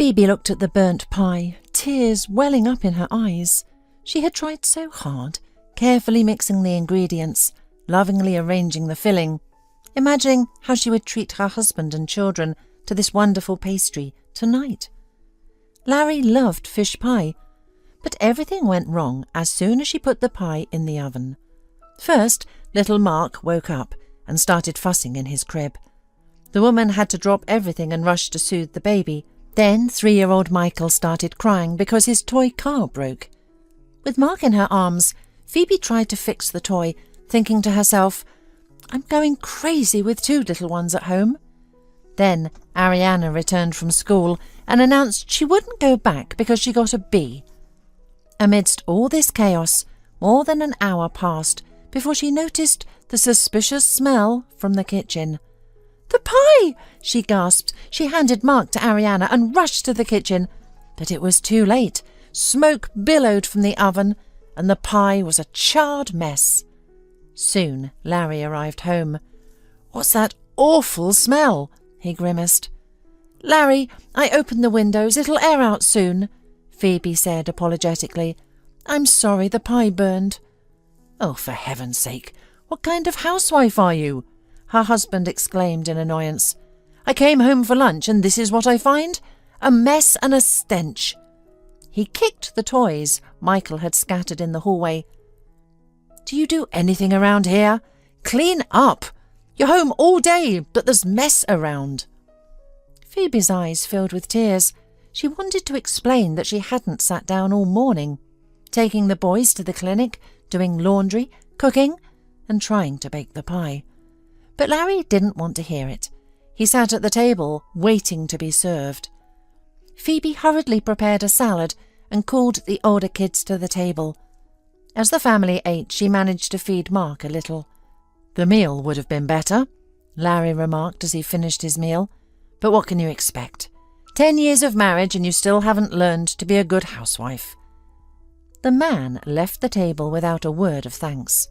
Phoebe looked at the burnt pie, tears welling up in her eyes. She had tried so hard, carefully mixing the ingredients, lovingly arranging the filling, imagining how she would treat her husband and children to this wonderful pastry tonight. Larry loved fish pie, but everything went wrong as soon as she put the pie in the oven. First, little Mark woke up and started fussing in his crib. The woman had to drop everything and rush to soothe the baby. Then 3-year-old Michael started crying because his toy car broke. With Mark in her arms, Phoebe tried to fix the toy, thinking to herself, "I'm going crazy with 2 little ones at home." Then Ariana returned from school and announced she wouldn't go back because she got a B. Amidst all this chaos, more than an hour passed before she noticed the suspicious smell from the kitchen. "The pie!" she gasped. She handed Mark to Ariana and rushed to the kitchen. But it was too late. Smoke billowed from the oven, and the pie was a charred mess. Soon Larry arrived home. "What's that awful smell?" he grimaced. "Larry, I opened the windows. It'll air out soon," Phoebe said apologetically. "I'm sorry the pie burned." "Oh, for heaven's sake, what kind of housewife are you?" her husband exclaimed in annoyance. "I came home for lunch and this is what I find? A mess and a stench." He kicked the toys Michael had scattered in the hallway. "Do you do anything around here? Clean up! You're home all day, but there's mess around." Phoebe's eyes filled with tears. She wanted to explain that she hadn't sat down all morning, taking the boys to the clinic, doing laundry, cooking, and trying to bake the pie. But Larry didn't want to hear it. He sat at the table, waiting to be served. Phoebe hurriedly prepared a salad and called the older kids to the table. As the family ate, she managed to feed Mark a little. "The meal would have been better," Larry remarked as he finished his meal. "But what can you expect? 10 years of marriage and you still haven't learned to be a good housewife." The man left the table without a word of thanks.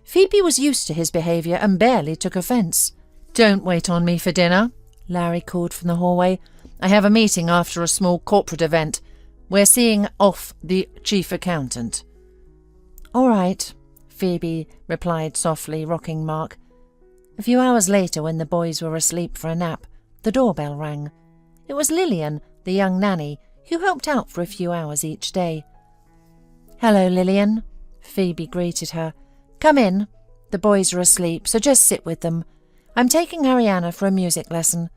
Phoebe was used to his behaviour and barely took offence. "Don't wait on me for dinner," Larry called from the hallway. "I have a meeting after a small corporate event. We're seeing off the chief accountant." "All right," Phoebe replied softly, rocking Mark. A few hours later, when the boys were asleep for a nap, the doorbell rang. It was Lillian, the young nanny, who helped out for a few hours each day. "Hello, Lillian," Phoebe greeted her. "Come in. The boys are asleep, so just sit with them. I'm taking Ariana for a music lesson.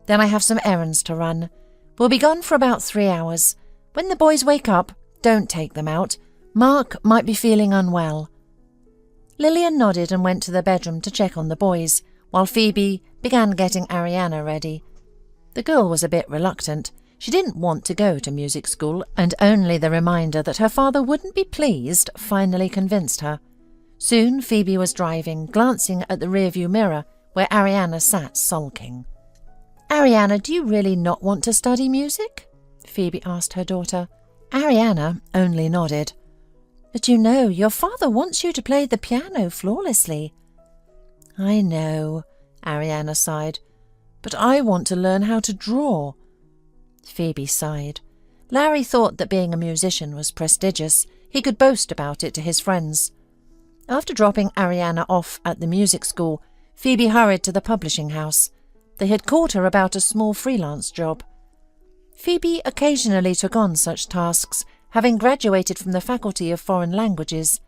Then I have some errands to run. We'll be gone for about 3 hours. When the boys wake up, don't take them out. Mark might be feeling unwell." Lillian nodded and went to the bedroom to check on the boys, while Phoebe began getting Ariana ready. The girl was a bit reluctant. She didn't want to go to music school, and only the reminder that her father wouldn't be pleased finally convinced her. Soon Phoebe was driving, glancing at the rearview mirror where Ariana sat sulking. "Ariana, do you really not want to study music?" Phoebe asked her daughter. Ariana only nodded. "But you know, your father wants you to play the piano flawlessly." "I know," Ariana sighed, "but I want to learn how to draw." Phoebe sighed. Larry thought that being a musician was prestigious. He could boast about it to his friends. After dropping Ariana off at the music school, Phoebe hurried to the publishing house. They had called her about a small freelance job. Phoebe occasionally took on such tasks, having graduated from the Faculty of Foreign Languages.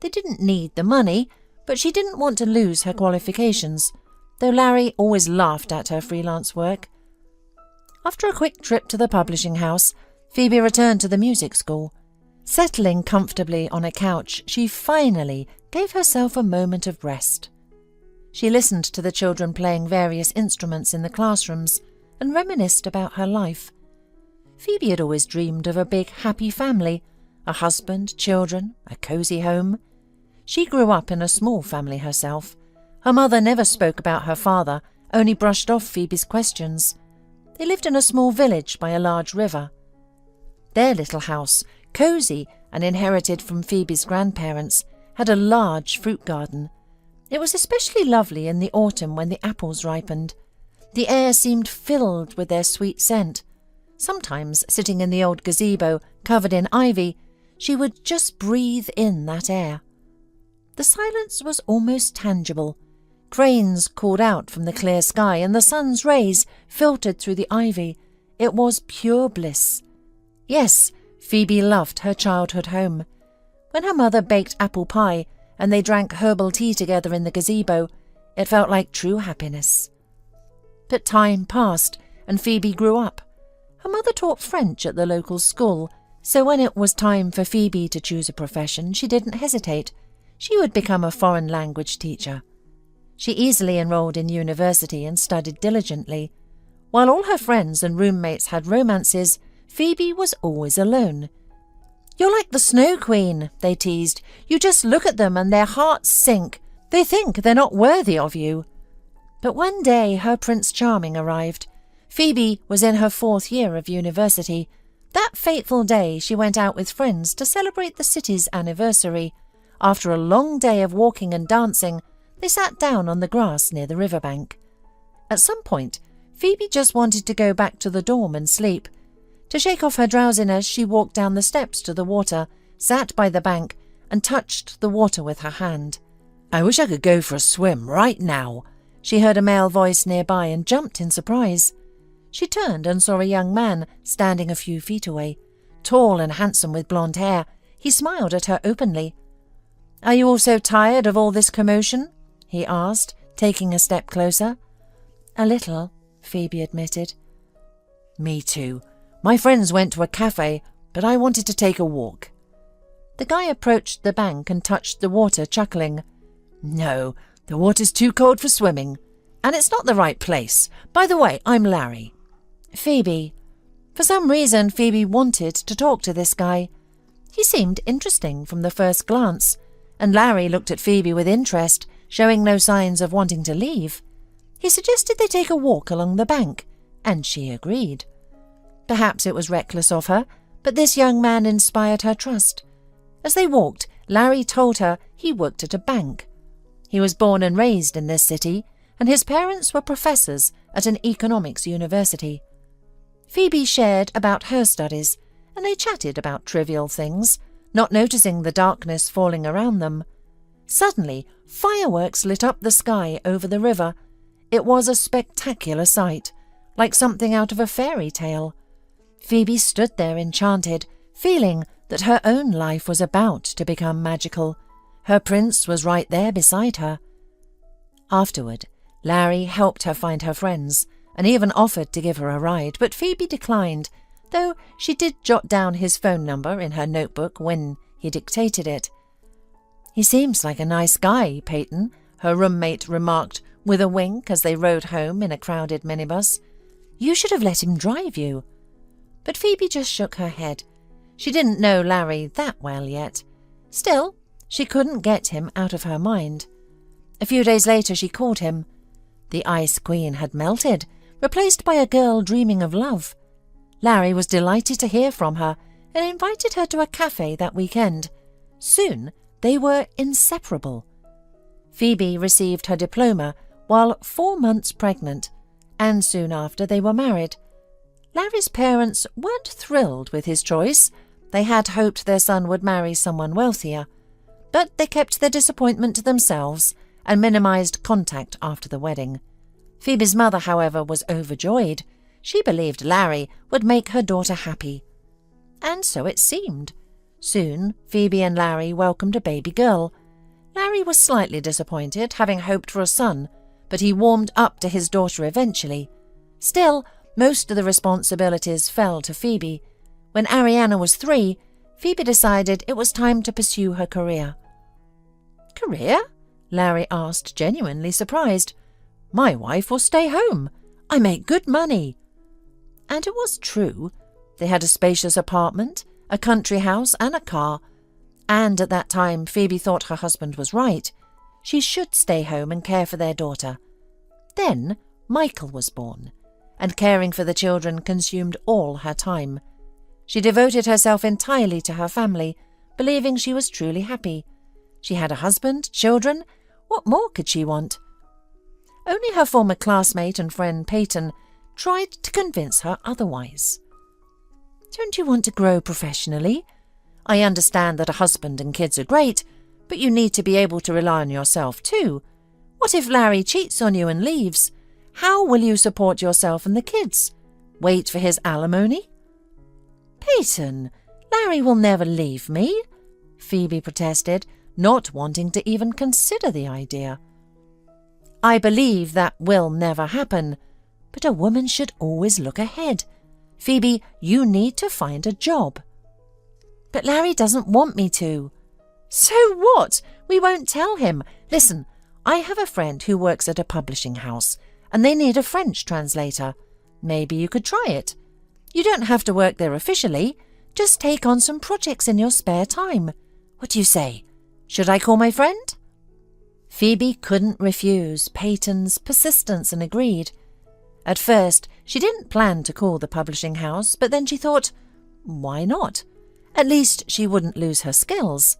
They didn't need the money, but she didn't want to lose her qualifications, though Larry always laughed at her freelance work. After a quick trip to the publishing house, Phoebe returned to the music school. Settling comfortably on a couch, she finally gave herself a moment of rest. She listened to the children playing various instruments in the classrooms and reminisced about her life. Phoebe had always dreamed of a big, happy family, a husband, children, a cosy home. She grew up in a small family herself. Her mother never spoke about her father, only brushed off Phoebe's questions. They lived in a small village by a large river. Their little house, cosy and inherited from Phoebe's grandparents, had a large fruit garden. It was especially lovely in the autumn when the apples ripened. The air seemed filled with their sweet scent. Sometimes, sitting in the old gazebo covered in ivy, she would just breathe in that air. The silence was almost tangible. Cranes called out from the clear sky, and the sun's rays filtered through the ivy. It was pure bliss. Yes, Phoebe loved her childhood home. When her mother baked apple pie and they drank herbal tea together in the gazebo, it felt like true happiness. But time passed, and Phoebe grew up. Her mother taught French at the local school, so when it was time for Phoebe to choose a profession, she didn't hesitate. She would become a foreign language teacher. She easily enrolled in university and studied diligently. While all her friends and roommates had romances, Phoebe was always alone. "You're like the Snow Queen," they teased. "You just look at them and their hearts sink. They think they're not worthy of you." But one day her Prince Charming arrived. Phoebe was in her 4th year of university. That fateful day she went out with friends to celebrate the city's anniversary. After a long day of walking and dancing, they sat down on the grass near the riverbank. At some point, Phoebe just wanted to go back to the dorm and sleep. To shake off her drowsiness, she walked down the steps to the water, sat by the bank, and touched the water with her hand. "I wish I could go for a swim right now." She heard a male voice nearby and jumped in surprise. She turned and saw a young man standing a few feet away. Tall and handsome with blonde hair, he smiled at her openly. "Are you also tired of all this commotion?" he asked, taking a step closer. "A little," Phoebe admitted. "Me too. My friends went to a cafe, but I wanted to take a walk." The guy approached the bank and touched the water, chuckling. "No, the water's too cold for swimming. And it's not the right place. By the way, I'm Larry." "Phoebe." For some reason, Phoebe wanted to talk to this guy. He seemed interesting from the first glance, and Larry looked at Phoebe with interest, showing no signs of wanting to leave. He suggested they take a walk along the bank, and she agreed. Perhaps it was reckless of her, but this young man inspired her trust. As they walked, Larry told her he worked at a bank. He was born and raised in this city, and his parents were professors at an economics university. Phoebe shared about her studies, and they chatted about trivial things, not noticing the darkness falling around them. Suddenly, fireworks lit up the sky over the river. It was a spectacular sight, like something out of a fairy tale. Phoebe stood there enchanted, feeling that her own life was about to become magical. Her prince was right there beside her. Afterward, Larry helped her find her friends, and even offered to give her a ride, but Phoebe declined, though she did jot down his phone number in her notebook when he dictated it. "He seems like a nice guy, Peyton," her roommate remarked with a wink as they rode home in a crowded minibus. "You should have let him drive you." But Phoebe just shook her head. She didn't know Larry that well yet. Still, she couldn't get him out of her mind. A few days later she called him. The Ice Queen had melted, replaced by a girl dreaming of love. Larry was delighted to hear from her and invited her to a cafe that weekend. Soon they were inseparable. Phoebe received her diploma while 4 months pregnant, and soon after they were married. Larry's parents weren't thrilled with his choice. They had hoped their son would marry someone wealthier, but they kept their disappointment to themselves and minimized contact after the wedding. Phoebe's mother, however, was overjoyed. She believed Larry would make her daughter happy. And so it seemed. Soon, Phoebe and Larry welcomed a baby girl. Larry was slightly disappointed, having hoped for a son, but he warmed up to his daughter eventually. Still, most of the responsibilities fell to Phoebe. When Ariana was 3, Phoebe decided it was time to pursue her career. "Career?" Larry asked, genuinely surprised. "My wife will stay home. I make good money." And it was true. They had a spacious apartment, a country house, and a car. And at that time, Phoebe thought her husband was right. She should stay home and care for their daughter. Then Michael was born, and caring for the children consumed all her time. She devoted herself entirely to her family, believing she was truly happy. She had a husband, children. What more could she want? Only her former classmate and friend Peyton tried to convince her otherwise. Don't you want to grow professionally? I understand that a husband and kids are great, but you need to be able to rely on yourself too. What if Larry cheats on you and leaves? How will you support yourself and the kids? Wait for his alimony? Peyton, Larry will never leave me, Phoebe protested, not wanting to even consider the idea. I believe that will never happen, but a woman should always look ahead. Phoebe, you need to find a job. But Larry doesn't want me to. So what? We won't tell him. Listen, I have a friend who works at a publishing house, and they need a French translator. Maybe you could try it. You don't have to work there officially. Just take on some projects in your spare time. What do you say? Should I call my friend? Phoebe couldn't refuse Peyton's persistence and agreed. At first, she didn't plan to call the publishing house, but then she thought, why not? At least she wouldn't lose her skills.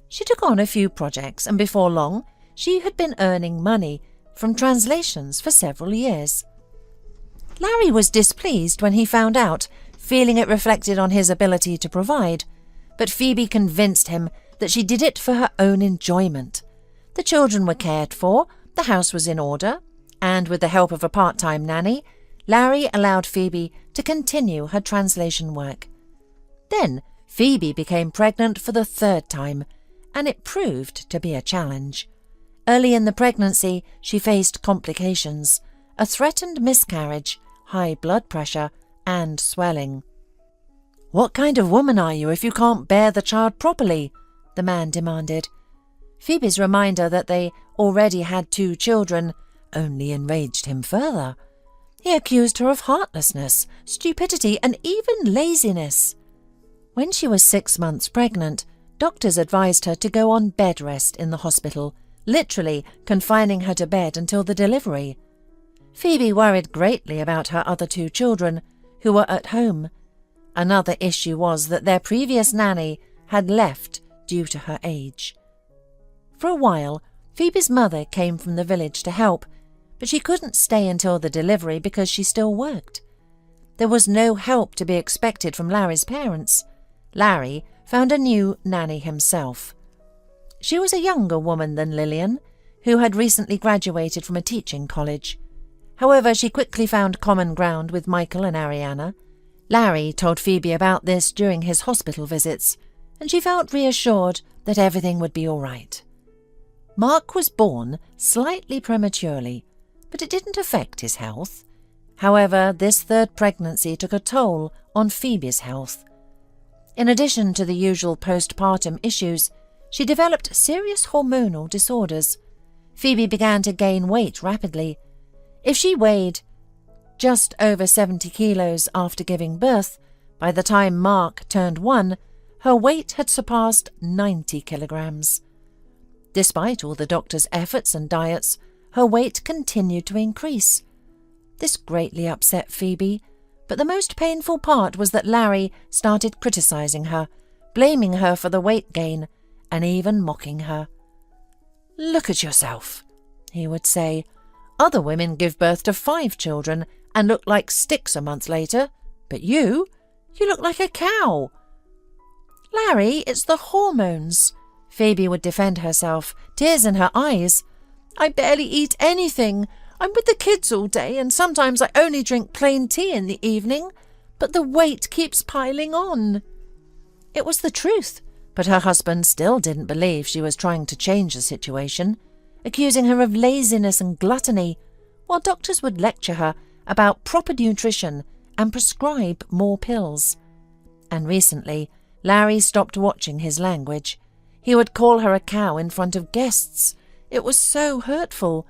She took on a few projects, and before long, she had been earning money from translations for several years. Larry was displeased when he found out, feeling it reflected on his ability to provide, but Phoebe convinced him that she did it for her own enjoyment. The children were cared for, the house was in order, and with the help of a part-time nanny, Larry allowed Phoebe to continue her translation work. Then Phoebe became pregnant for the third time, and it proved to be a challenge. Early in the pregnancy, she faced complications, a threatened miscarriage, high blood pressure, and swelling. What kind of woman are you if you can't bear the child properly? The man demanded. Phoebe's reminder that they already had 2 children only enraged him further. He accused her of heartlessness, stupidity, and even laziness. When she was 6 months pregnant, doctors advised her to go on bed rest in the hospital, literally confining her to bed until the delivery. Phoebe worried greatly about her other 2 children, who were at home. Another issue was that their previous nanny had left due to her age. For a while, Phoebe's mother came from the village to help, but she couldn't stay until the delivery because she still worked. There was no help to be expected from Larry's parents. Larry found a new nanny himself. She was a younger woman than Lillian, who had recently graduated from a teaching college. However, she quickly found common ground with Michael and Ariana. Larry told Phoebe about this during his hospital visits, and she felt reassured that everything would be all right. Mark was born slightly prematurely, but it didn't affect his health. However, this third pregnancy took a toll on Phoebe's health. In addition to the usual postpartum issues, she developed serious hormonal disorders. Phoebe began to gain weight rapidly. If she weighed just over 70 kilos after giving birth, by the time Mark turned 1, her weight had surpassed 90 kilograms. Despite all the doctor's efforts and diets, her weight continued to increase. This greatly upset Phoebe, but the most painful part was that Larry started criticizing her, blaming her for the weight gain, and even mocking her. "Look at yourself," he would say. "Other women give birth to 5 children and look like sticks a month later, but you look like a cow." "Larry, it's the hormones," Phoebe would defend herself, tears in her eyes. "I barely eat anything. I'm with the kids all day, and sometimes I only drink plain tea in the evening, but the weight keeps piling on." It was the truth, but her husband still didn't believe she was trying to change the situation, accusing her of laziness and gluttony, while doctors would lecture her about proper nutrition and prescribe more pills. And recently, Larry stopped watching his language. He would call her a cow in front of guests. It was so hurtful.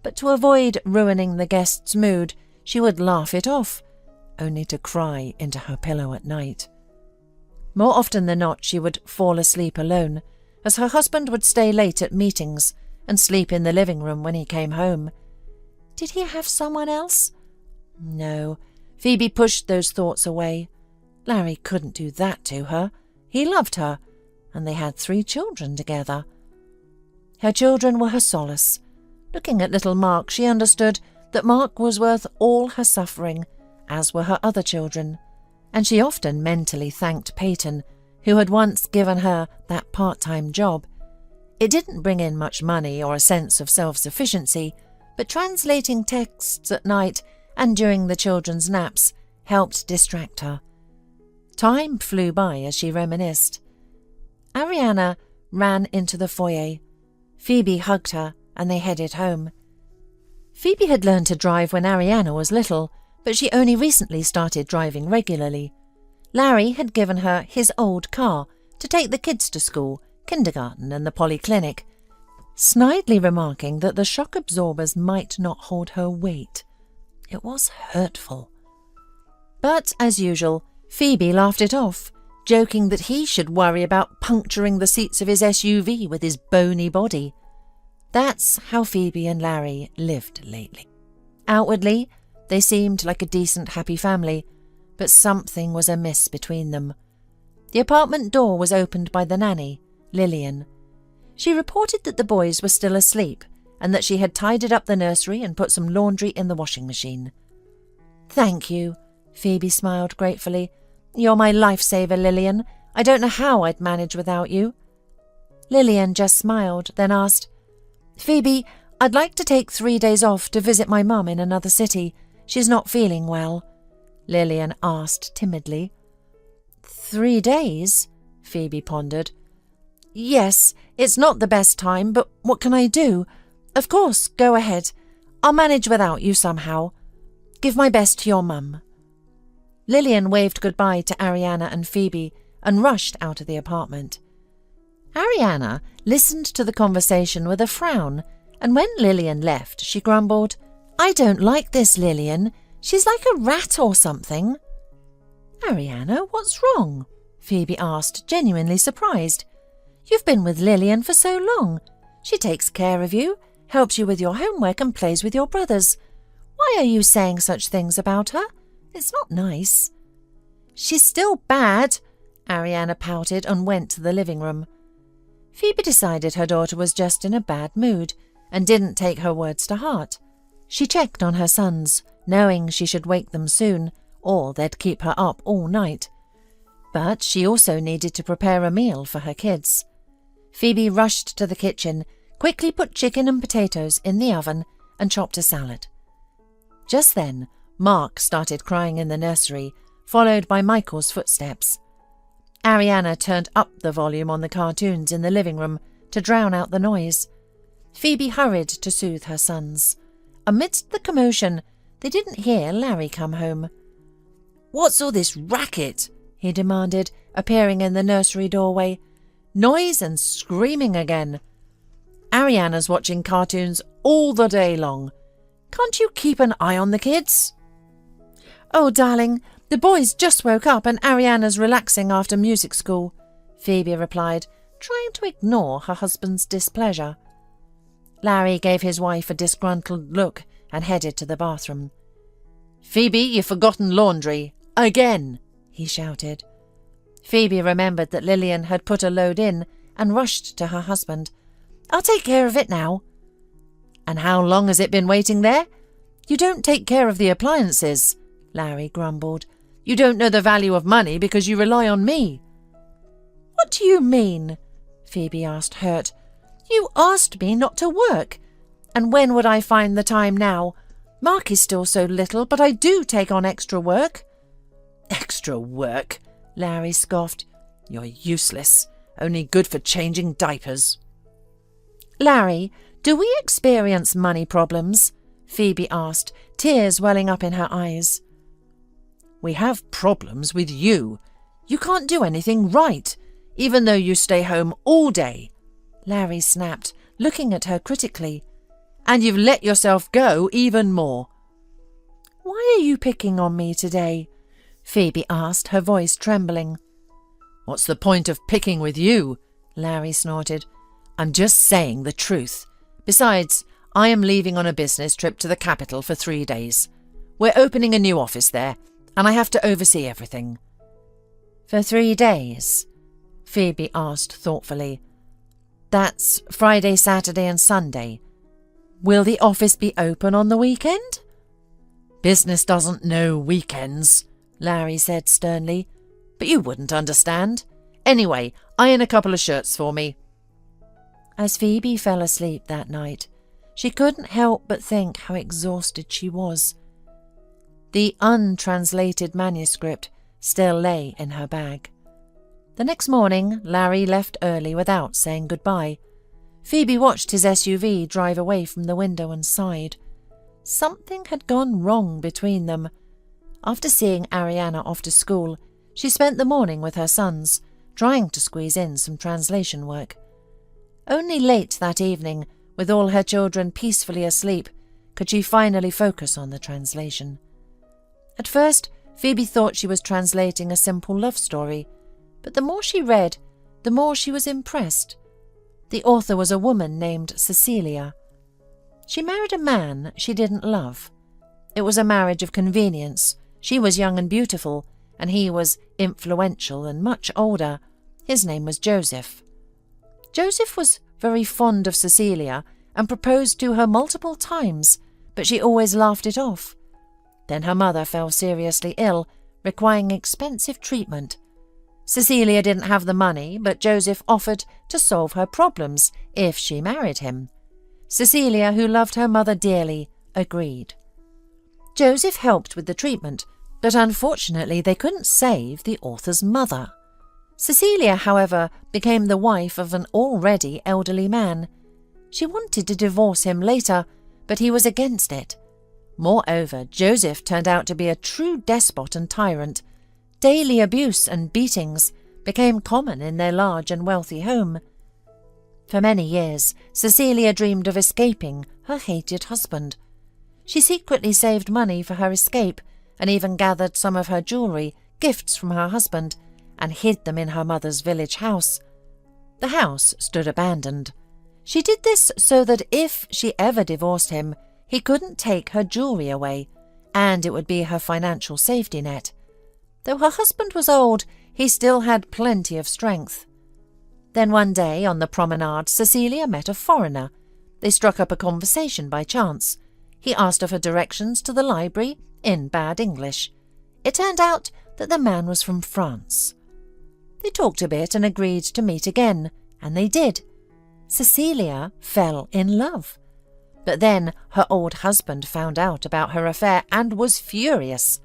But to avoid ruining the guest's mood, she would laugh it off, only to cry into her pillow at night. More often than not, she would fall asleep alone, as her husband would stay late at meetings and sleep in the living room when he came home. Did he have someone else? No, Phoebe pushed those thoughts away. Larry couldn't do that to her. He loved her, and they had 3 children together. Her children were her solace. Looking at little Mark, she understood that Mark was worth all her suffering, as were her other children. and she often mentally thanked Peyton, who had once given her that part-time job. It didn't bring in much money or a sense of self-sufficiency, but translating texts at night and during the children's naps helped distract her. Time flew by as she reminisced. Ariana ran into the foyer. Phoebe hugged her and they headed home. Phoebe had learned to drive when Ariana was little, but she only recently started driving regularly. Larry had given her his old car to take the kids to school, kindergarten and the polyclinic, snidely remarking that the shock absorbers might not hold her weight. It was hurtful. But, as usual, Phoebe laughed it off, joking that he should worry about puncturing the seats of his SUV with his bony body. That's how Phoebe and Larry lived lately. Outwardly, they seemed like a decent, happy family, but something was amiss between them. The apartment door was opened by the nanny, Lillian. She reported that the boys were still asleep and that she had tidied up the nursery and put some laundry in the washing machine. "Thank you," Phoebe smiled gratefully. "You're my lifesaver, Lillian. I don't know how I'd manage without you." Lillian just smiled, then asked, "Phoebe, I'd like to take 3 days off to visit my mum in another city. She's not feeling well." Lillian asked timidly. 3 days? Phoebe pondered. "Yes, it's not the best time, but what can I do? Of course, go ahead. I'll manage without you somehow. Give my best to your mum." Lillian waved goodbye to Ariana and Phoebe and rushed out of the apartment. Ariana listened to the conversation with a frown, and when Lillian left, she grumbled, "I don't like this Lillian. She's like a rat or something." "Ariana, what's wrong?" Phoebe asked, genuinely surprised. "You've been with Lillian for so long. She takes care of you, helps you with your homework and plays with your brothers. Why are you saying such things about her? It's not nice." "She's still bad," Ariana pouted and went to the living room. Phoebe decided her daughter was just in a bad mood and didn't take her words to heart. She checked on her sons, knowing she should wake them soon, or they'd keep her up all night. But she also needed to prepare a meal for her kids. Phoebe rushed to the kitchen, quickly put chicken and potatoes in the oven, and chopped a salad. Just then, Mark started crying in the nursery, followed by Michael's footsteps. Ariana turned up the volume on the cartoons in the living room to drown out the noise. Phoebe hurried to soothe her sons. Amidst the commotion, they didn't hear Larry come home. "What's all this racket?" he demanded, appearing in the nursery doorway. "Noise and screaming again. Ariana's watching cartoons all the day long. Can't you keep an eye on the kids?" "Oh, darling, the boys just woke up and Ariana's relaxing after music school," Phoebe replied, trying to ignore her husband's displeasure. Larry gave his wife a disgruntled look and headed to the bathroom. "Phoebe, you've forgotten laundry. Again!" he shouted. Phoebe remembered that Lillian had put a load in and rushed to her husband. "I'll take care of it now." "And how long has it been waiting there?" "You don't take care of the appliances," Larry grumbled. "You don't know the value of money because you rely on me." "What do you mean?" Phoebe asked, hurt. "You asked me not to work. And when would I find the time now? Mark is still so little, but I do take on extra work." "Extra work?" Larry scoffed. "You're useless. Only good for changing diapers." "Larry, do we experience money problems?" Phoebe asked, tears welling up in her eyes. "We have problems with you. You can't do anything right, even though you stay home all day," Larry snapped, looking at her critically. "And you've let yourself go even more." "Why are you picking on me today?" Phoebe asked, her voice trembling. "What's the point of picking with you?" Larry snorted. "I'm just saying the truth. Besides, I am leaving on a business trip to the capital for 3 days. We're opening a new office there, and I have to oversee everything." "For 3 days?" Phoebe asked thoughtfully. "That's Friday, Saturday and Sunday. Will the office be open on the weekend?" "Business doesn't know weekends," Larry said sternly. "But you wouldn't understand. Anyway, iron a couple of shirts for me." As Phoebe fell asleep that night, she couldn't help but think how exhausted she was. The untranslated manuscript still lay in her bag. The next morning, Larry left early without saying goodbye. Phoebe watched his SUV drive away from the window and sighed. Something had gone wrong between them. After seeing Ariana off to school, she spent the morning with her sons, trying to squeeze in some translation work. Only late that evening, with all her children peacefully asleep, could she finally focus on the translation. At first, Phoebe thought she was translating a simple love story, but the more she read, the more she was impressed. The author was a woman named Cecilia. She married a man she didn't love. It was a marriage of convenience. She was young and beautiful, and he was influential and much older. His name was Joseph. Joseph was very fond of Cecilia and proposed to her multiple times, but she always laughed it off. Then her mother fell seriously ill, requiring expensive treatment. Cecilia didn't have the money, but Joseph offered to solve her problems if she married him. Cecilia, who loved her mother dearly, agreed. Joseph helped with the treatment, but unfortunately they couldn't save the author's mother. Cecilia, however, became the wife of an already elderly man. She wanted to divorce him later, but he was against it. Moreover, Joseph turned out to be a true despot and tyrant. Daily abuse and beatings became common in their large and wealthy home. For many years, Cecilia dreamed of escaping her hated husband. She secretly saved money for her escape and even gathered some of her jewellery, gifts from her husband, and hid them in her mother's village house. The house stood abandoned. She did this so that if she ever divorced him, he couldn't take her jewellery away, and it would be her financial safety net. Though her husband was old, he still had plenty of strength. Then one day, on the promenade, Cecilia met a foreigner. They struck up a conversation by chance. He asked of her directions to the library in bad English. It turned out that the man was from France. They talked a bit and agreed to meet again, and they did. Cecilia fell in love. But then her old husband found out about her affair and was furious.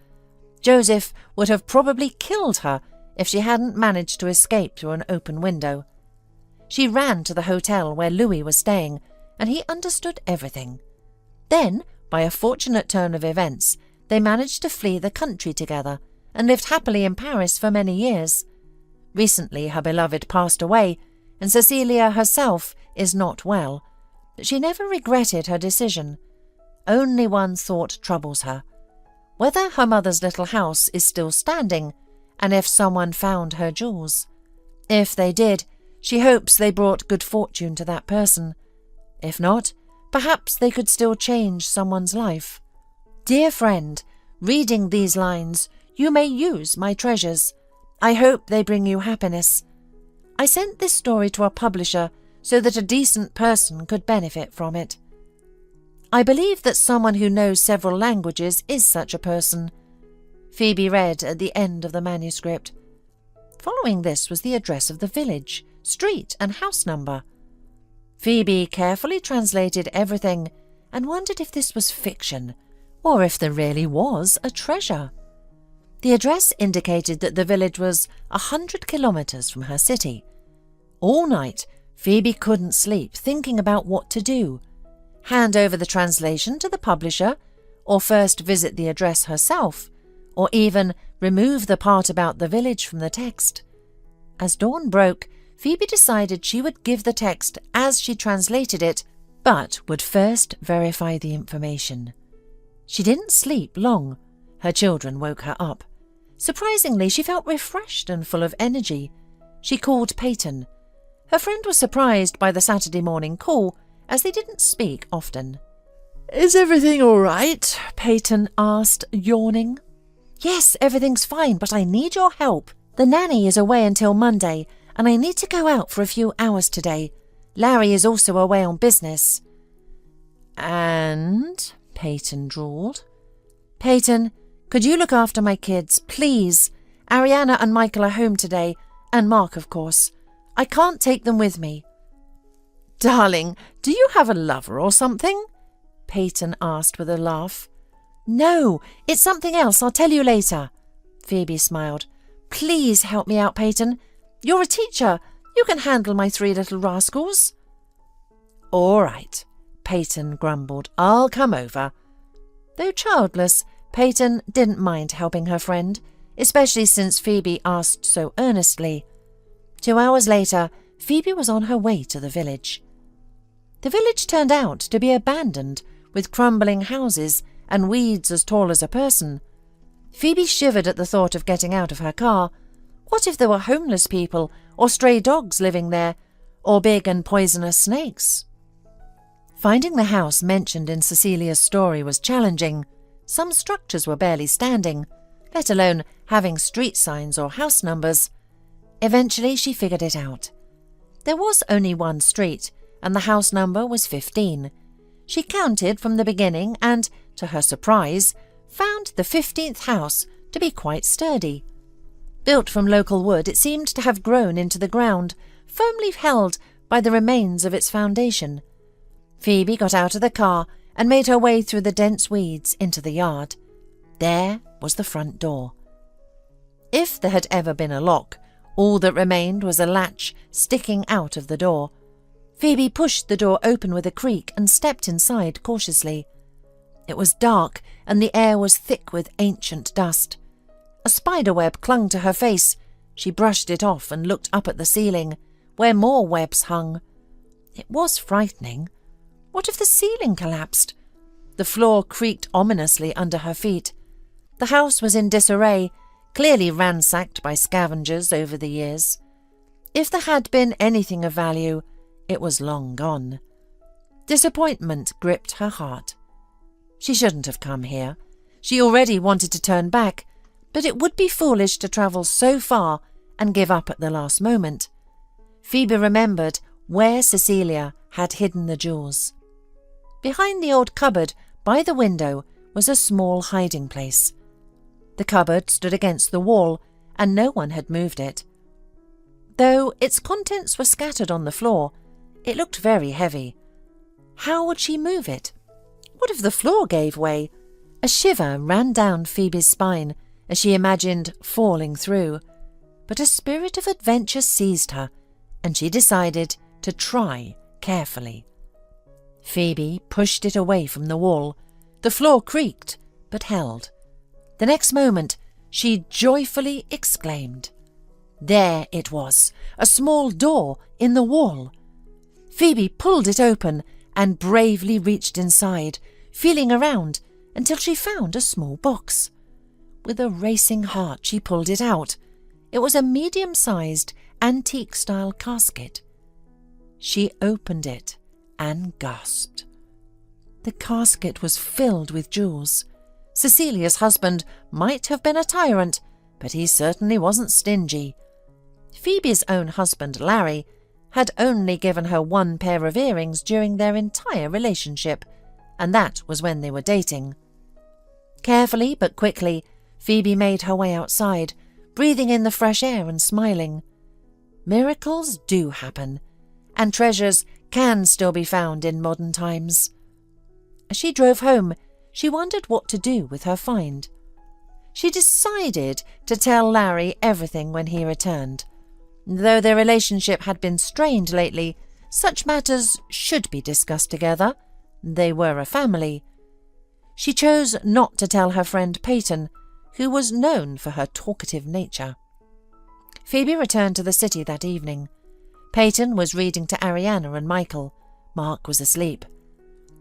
Joseph would have probably killed her if she hadn't managed to escape through an open window. She ran to the hotel where Louis was staying, and he understood everything. Then, by a fortunate turn of events, they managed to flee the country together and lived happily in Paris for many years. Recently her beloved passed away, and Cecilia herself is not well, but she never regretted her decision. Only one thought troubles her: whether her mother's little house is still standing, and if someone found her jewels. If they did, she hopes they brought good fortune to that person. If not, perhaps they could still change someone's life. Dear friend, reading these lines, you may use my treasures. I hope they bring you happiness. I sent this story to a publisher so that a decent person could benefit from it. I believe that someone who knows several languages is such a person. Phoebe read at the end of the manuscript. Following this was the address of the village, street and house number. Phoebe carefully translated everything and wondered if this was fiction or if there really was a treasure. The address indicated that the village was 100 kilometres from her city. All night, Phoebe couldn't sleep, thinking about what to do. Hand over the translation to the publisher, or first visit the address herself, or even remove the part about the village from the text. As dawn broke, Phoebe decided she would give the text as she translated it, but would first verify the information. She didn't sleep long. Her children woke her up. Surprisingly, she felt refreshed and full of energy. She called Peyton. Her friend was surprised by the Saturday morning call, as they didn't speak often. "Is everything all right?" Peyton asked, yawning. "Yes, everything's fine, but I need your help. The nanny is away until Monday, and I need to go out for a few hours today. Larry is also away on business." "And?" Peyton drawled. "Peyton, Could you look after my kids, please? Ariana and Michael are home today, and Mark, of course. I can't take them with me." "Darling, do you have a lover or something?" Peyton asked with a laugh. "No, it's something else. I'll tell you later." Phoebe smiled. "Please help me out, Peyton. You're a teacher. You can handle my 3 little rascals." "All right," Peyton grumbled. "I'll come over." Though childless, Peyton didn't mind helping her friend, especially since Phoebe asked so earnestly. 2 hours later, Phoebe was on her way to the village. The village turned out to be abandoned, with crumbling houses and weeds as tall as a person. Phoebe shivered at the thought of getting out of her car. What if there were homeless people or stray dogs living there, or big and poisonous snakes? Finding the house mentioned in Cecilia's story was challenging. Some structures were barely standing, let alone having street signs or house numbers. Eventually she figured it out. There was only one street, and the house number was 15. She counted from the beginning and, to her surprise, found the 15th house to be quite sturdy. Built from local wood, it seemed to have grown into the ground, firmly held by the remains of its foundation. Phoebe got out of the car and made her way through the dense weeds into the yard. There was the front door. If there had ever been a lock, all that remained was a latch sticking out of the door. Phoebe pushed the door open with a creak and stepped inside cautiously. It was dark and the air was thick with ancient dust. A spiderweb clung to her face. She brushed it off and looked up at the ceiling, where more webs hung. It was frightening. What if the ceiling collapsed? The floor creaked ominously under her feet. The house was in disarray, clearly ransacked by scavengers over the years. If there had been anything of value, it was long gone. Disappointment gripped her heart. She shouldn't have come here. She already wanted to turn back, but it would be foolish to travel so far and give up at the last moment. Phoebe remembered where Cecilia had hidden the jewels. Behind the old cupboard by the window was a small hiding place. The cupboard stood against the wall, and no one had moved it. Though its contents were scattered on the floor, it looked very heavy. How would she move it? What if the floor gave way? A shiver ran down Phoebe's spine as she imagined falling through. But a spirit of adventure seized her, and she decided to try carefully. Phoebe pushed it away from the wall. The floor creaked, but held. The next moment, she joyfully exclaimed. There it was, a small door in the wall. Phoebe pulled it open and bravely reached inside, feeling around until she found a small box. With a racing heart, she pulled it out. It was a medium-sized, antique-style casket. She opened it and gasped. The casket was filled with jewels. Cecilia's husband might have been a tyrant, but he certainly wasn't stingy. Phoebe's own husband, Larry, had only given her 1 pair of earrings during their entire relationship, and that was when they were dating. Carefully but quickly, Phoebe made her way outside, breathing in the fresh air and smiling. Miracles do happen, and treasures can still be found in modern times. As she drove home, she wondered what to do with her find. She decided to tell Larry everything when he returned. Though their relationship had been strained lately, such matters should be discussed together. They were a family. She chose not to tell her friend Peyton, who was known for her talkative nature. Phoebe returned to the city that evening. Peyton was reading to Ariana and Michael. Mark was asleep.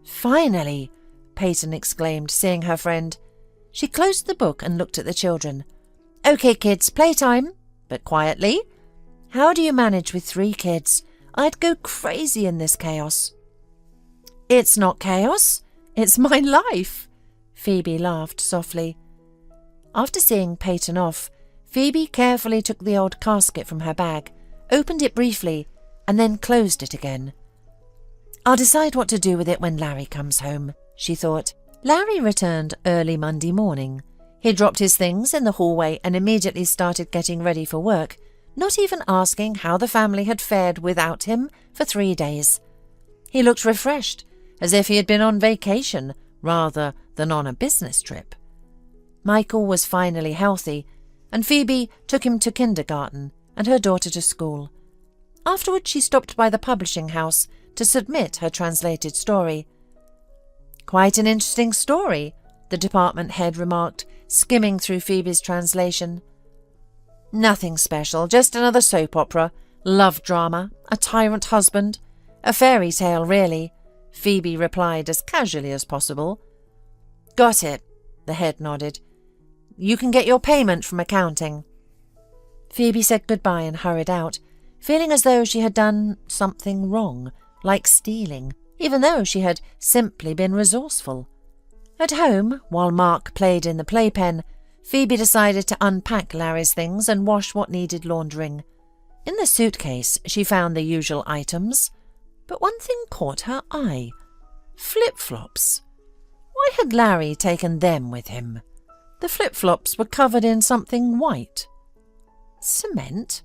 "Finally!" Peyton exclaimed, seeing her friend. She closed the book and looked at the children. "Okay, kids, playtime, but quietly. How do you manage with 3 kids? I'd go crazy in this chaos." "It's not chaos. It's my life," Phoebe laughed softly. After seeing Peyton off, Phoebe carefully took the old casket from her bag, opened it briefly, and then closed it again. "I'll decide what to do with it when Larry comes home," she thought. Larry returned early Monday morning. He dropped his things in the hallway and immediately started getting ready for work, not even asking how the family had fared without him for 3 days. He looked refreshed, as if he had been on vacation rather than on a business trip. Michael was finally healthy, and Phoebe took him to kindergarten and her daughter to school. Afterwards, she stopped by the publishing house to submit her translated story. "Quite an interesting story," the department head remarked, skimming through Phoebe's translation. "Nothing special, just another soap opera, love drama, a tyrant husband, a fairy tale, really," Phoebe replied as casually as possible. "Got it," the head nodded. "You can get your payment from accounting." Phoebe said goodbye and hurried out, feeling as though she had done something wrong, like stealing, even though she had simply been resourceful. At home, while Mark played in the playpen, Phoebe decided to unpack Larry's things and wash what needed laundering. In the suitcase, she found the usual items, but one thing caught her eye: flip-flops. Why had Larry taken them with him? The flip-flops were covered in something white. Cement?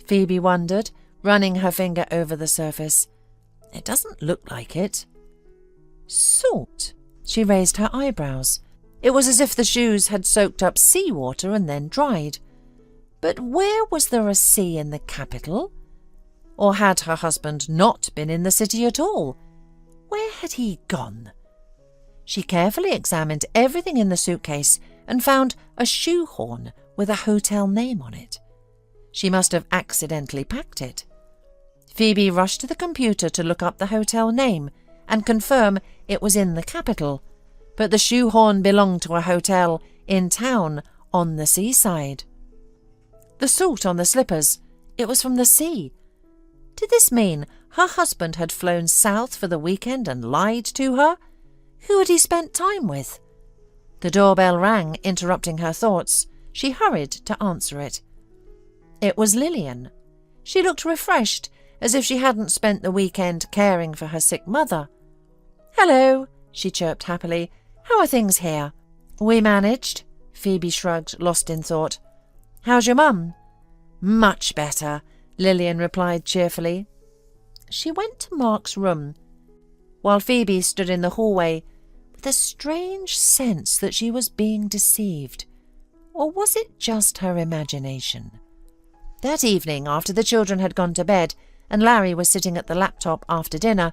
Phoebe wondered, running her finger over the surface. It doesn't look like it. Salt? She raised her eyebrows. It was as if the shoes had soaked up seawater and then dried. But where was there a sea in the capital? Or had her husband not been in the city at all? Where had he gone? She carefully examined everything in the suitcase and found a shoehorn with a hotel name on it. She must have accidentally packed it. Phoebe rushed to the computer to look up the hotel name and confirm it was in the capital, but the shoehorn belonged to a hotel in town on the seaside. The salt on the slippers, it was from the sea. Did this mean her husband had flown south for the weekend and lied to her? Who had he spent time with? The doorbell rang, interrupting her thoughts. She hurried to answer it. It was Lillian. She looked refreshed, as if she hadn't spent the weekend caring for her sick mother. "Hello," she chirped happily. "How are things here?" "We managed," Phoebe shrugged, lost in thought. "How's your mum?" "Much better," Lillian replied cheerfully. She went to Mark's room, while Phoebe stood in the hallway with a strange sense that she was being deceived. Or was it just her imagination? That evening, after the children had gone to bed and Larry was sitting at the laptop after dinner,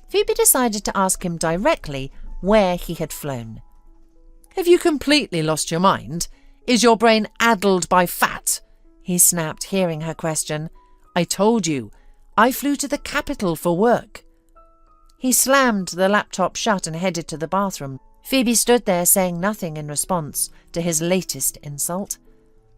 Phoebe decided to ask him directly where he had flown. "Have you completely lost your mind? Is your brain addled by fat?" he snapped, hearing her question. "I told you, I flew to the capital for work." He slammed the laptop shut and headed to the bathroom. Phoebe stood there saying nothing in response to his latest insult.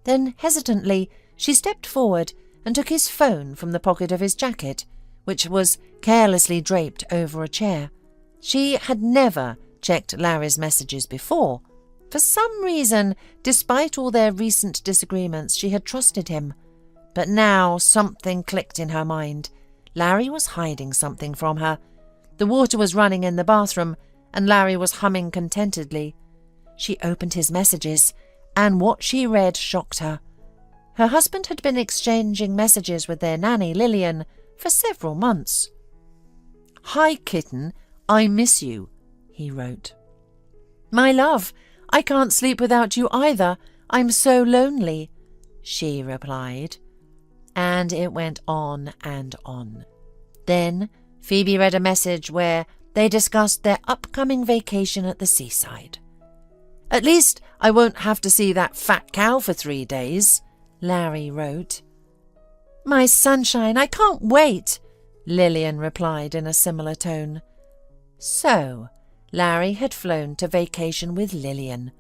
Then, hesitantly, she stepped forward and took his phone from the pocket of his jacket, which was carelessly draped over a chair. She had never checked Larry's messages before. For some reason, despite all their recent disagreements, she had trusted him. But now something clicked in her mind. Larry was hiding something from her. The water was running in the bathroom, and Larry was humming contentedly. She opened his messages, and what she read shocked her. Her husband had been exchanging messages with their nanny, Lillian, for several months. "Hi, kitten, I miss you," he wrote. "My love, I can't sleep without you either. I'm so lonely," she replied. And it went on and on. Then Phoebe read a message where they discussed their upcoming vacation at the seaside. "At least I won't have to see that fat cow for 3 days," Larry wrote. "My sunshine, I can't wait," Lillian replied in a similar tone. So, Larry had flown to vacation with Lillian,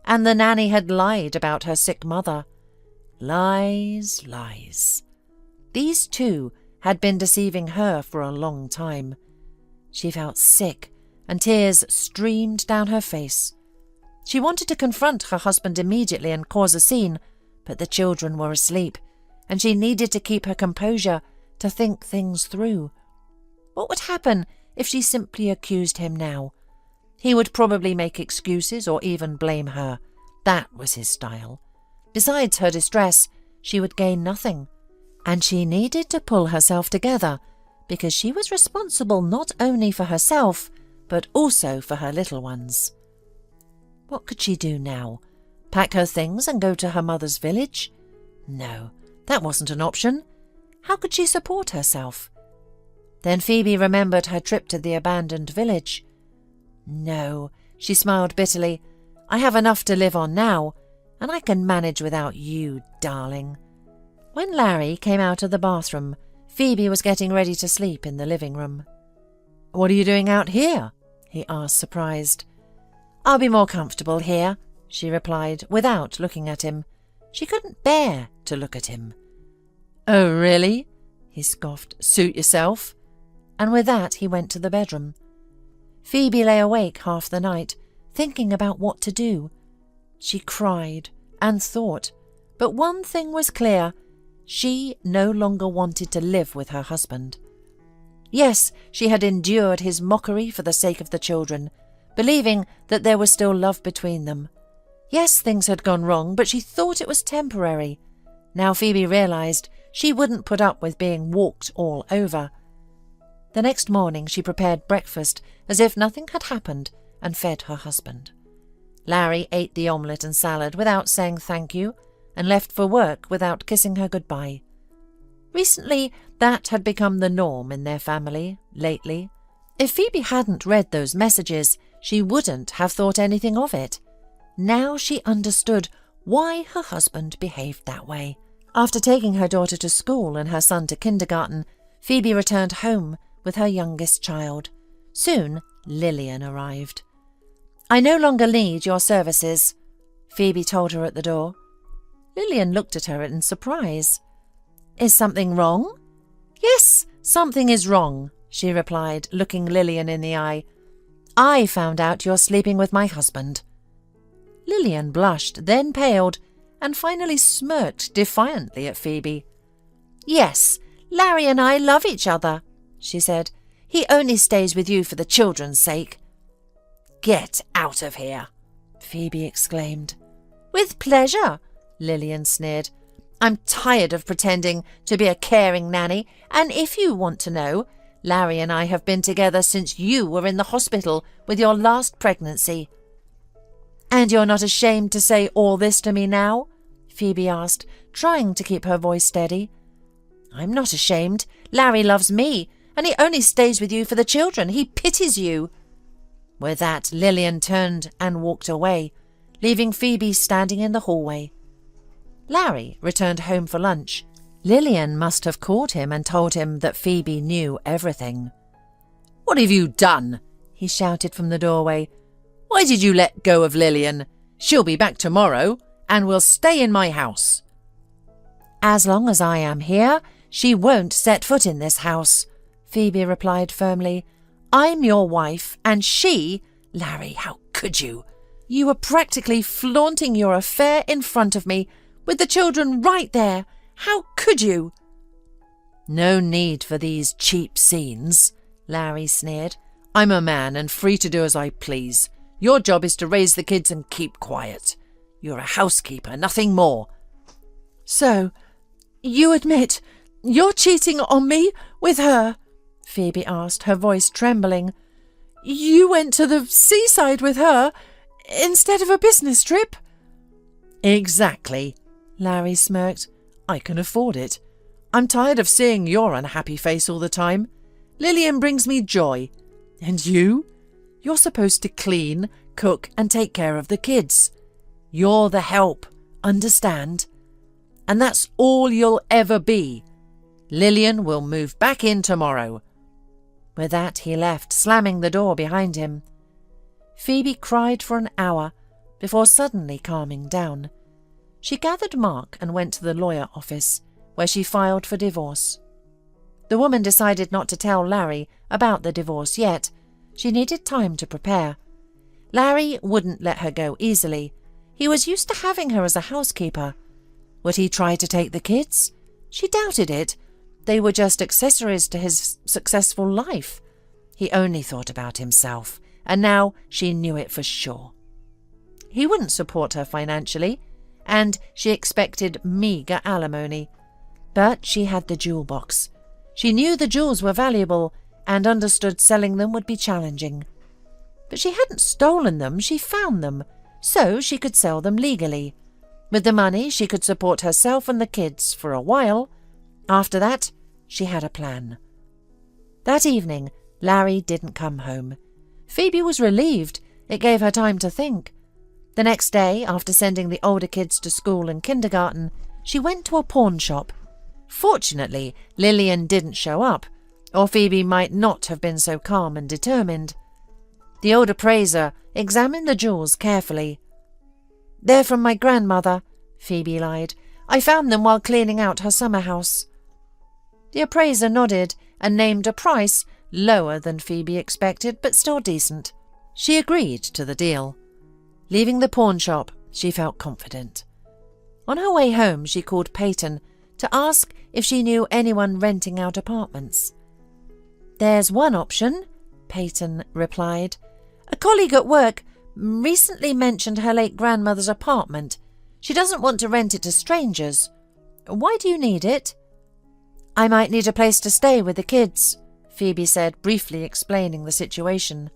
and the nanny had lied about her sick mother. Lies, lies. These two had been deceiving her for a long time. She felt sick, and tears streamed down her face. She wanted to confront her husband immediately and cause a scene, but the children were asleep, and she needed to keep her composure to think things through. What would happen if she simply accused him now? He would probably make excuses or even blame her. That was his style. Besides her distress, she would gain nothing, and she needed to pull herself together because she was responsible not only for herself, but also for her little ones. What could she do now? Pack her things and go to her mother's village? No, that wasn't an option. How could she support herself? Then Phoebe remembered her trip to the abandoned village. No, she smiled bitterly. I have enough to live on now, and I can manage without you, darling. When Larry came out of the bathroom, Phoebe was getting ready to sleep in the living room. What are you doing out here? He asked, surprised. I'll be more comfortable here, she replied, without looking at him. She couldn't bear to look at him. Oh, really? He scoffed. Suit yourself. And with that he went to the bedroom. Phoebe lay awake half the night, thinking about what to do. She cried and thought, but one thing was clear. She no longer wanted to live with her husband. Yes, she had endured his mockery for the sake of the children, believing that there was still love between them. Yes, things had gone wrong, but she thought it was temporary. Now Phoebe realized she wouldn't put up with being walked all over. The next morning she prepared breakfast as if nothing had happened and fed her husband. Larry ate the omelette and salad without saying thank you and left for work without kissing her goodbye. Recently, that had become the norm in their family, lately. If Phoebe hadn't read those messages, she wouldn't have thought anything of it. Now she understood why her husband behaved that way. After taking her daughter to school and her son to kindergarten, Phoebe returned home with her youngest child. Soon, Lillian arrived. I no longer need your services, Phoebe told her at the door. Lillian looked at her in surprise. Is something wrong? Yes, something is wrong, she replied, looking Lillian in the eye. I found out you're sleeping with my husband. Lillian blushed, then paled, and finally smirked defiantly at Phoebe. Yes, Larry and I love each other, she said. He only stays with you for the children's sake. Get out of here, Phoebe exclaimed. With pleasure, Lillian sneered. I'm tired of pretending to be a caring nanny, and if you want to know, Larry and I have been together since you were in the hospital with your last pregnancy. And you're not ashamed to say all this to me now? Phoebe asked, trying to keep her voice steady. I'm not ashamed. Larry loves me, and he only stays with you for the children. He pities you. With that, Lillian turned and walked away, leaving Phoebe standing in the hallway. Larry returned home for lunch. Lillian must have caught him and told him that Phoebe knew everything. What have you done? He shouted from the doorway. Why did you let go of Lillian? She'll be back tomorrow and will stay in my house. As long as I am here, she won't set foot in this house, Phoebe replied firmly. I'm your wife, and she— Larry, how could you? You were practically flaunting your affair in front of me, with the children right there. How could you? No need for these cheap scenes, Larry sneered. I'm a man and free to do as I please. Your job is to raise the kids and keep quiet. You're a housekeeper, nothing more. So, you admit you're cheating on me with her? Phoebe asked, her voice trembling. You went to the seaside with her instead of a business trip? Exactly, Larry smirked. I can afford it. I'm tired of seeing your unhappy face all the time. Lillian brings me joy. And you? You're supposed to clean, cook, and take care of the kids. You're the help, understand? And that's all you'll ever be. Lillian will move back in tomorrow. With that, he left, slamming the door behind him. Phoebe cried for an hour before suddenly calming down. She gathered Mark and went to the lawyer office, where she filed for divorce. The woman decided not to tell Larry about the divorce yet. She needed time to prepare. Larry wouldn't let her go easily. He was used to having her as a housekeeper. Would he try to take the kids? She doubted it. They were just accessories to his successful life. He only thought about himself, and now she knew it for sure. he wouldn't support her financially, and she expected meagre alimony. But she had the jewel box. She knew the jewels were valuable and understood selling them would be challenging. But she hadn't stolen them, she found them, so she could sell them legally. With the money, she could support herself and the kids for a while. After that, she had a plan. That evening, Larry didn't come home. Phoebe was relieved. It gave her time to think. The next day, after sending the older kids to school and kindergarten, she went to a pawn shop. Fortunately, Lillian didn't show up, or Phoebe might not have been so calm and determined. The old appraiser examined the jewels carefully. "They're from my grandmother," Phoebe lied. "I found them while cleaning out her summer house." The appraiser nodded and named a price lower than Phoebe expected, but still decent. She agreed to the deal. Leaving the pawn shop, she felt confident. On her way home, she called Peyton to ask if she knew anyone renting out apartments. "There's one option," Peyton replied. "A colleague at work recently mentioned her late grandmother's apartment. She doesn't want to rent it to strangers. Why do you need it?" "I might need a place to stay with the kids," Phoebe said, briefly explaining the situation.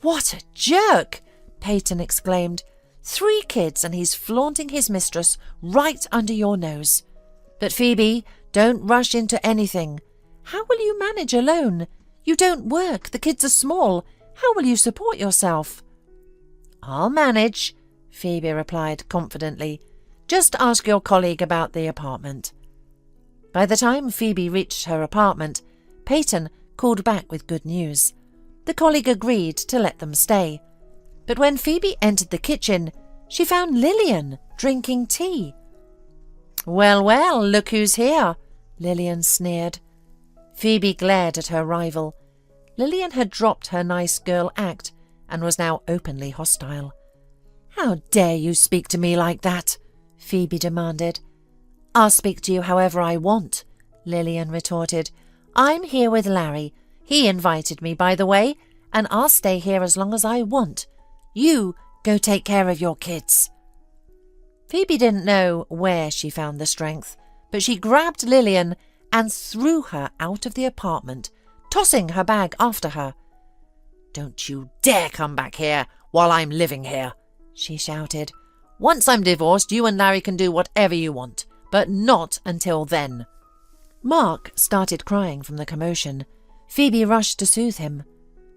"What a jerk!" Peyton exclaimed. "3 kids and he's flaunting his mistress right under your nose. But Phoebe, don't rush into anything. How will you manage alone? You don't work, the kids are small. How will you support yourself?" "I'll manage," Phoebe replied confidently. "Just ask your colleague about the apartment." By the time Phoebe reached her apartment, Peyton called back with good news. The colleague agreed to let them stay. But when Phoebe entered the kitchen, she found Lillian drinking tea. "Well, well, look who's here," Lillian sneered. Phoebe glared at her rival. Lillian had dropped her nice girl act and was now openly hostile. "How dare you speak to me like that?" Phoebe demanded. "I'll speak to you however I want," Lillian retorted. "I'm here with Larry. He invited me, by the way, and I'll stay here as long as I want. You go take care of your kids." Phoebe didn't know where she found the strength, but she grabbed Lillian and threw her out of the apartment, tossing her bag after her. "Don't you dare come back here while I'm living here," she shouted. "Once I'm divorced, you and Larry can do whatever you want, but not until then." Mark started crying from the commotion. Phoebe rushed to soothe him.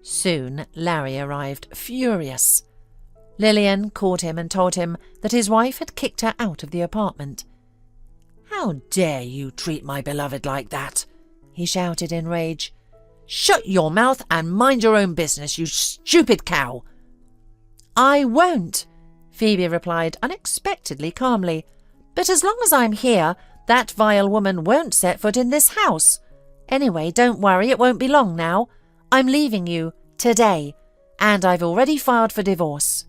Soon Larry arrived, furious. Lillian called him and told him that his wife had kicked her out of the apartment. "How dare you treat my beloved like that?" he shouted in rage. "Shut your mouth and mind your own business, you stupid cow." "I won't," Phoebe replied unexpectedly calmly. "But as long as I'm here, that vile woman won't set foot in this house. Anyway, don't worry, it won't be long now. I'm leaving you today, and I've already filed for divorce."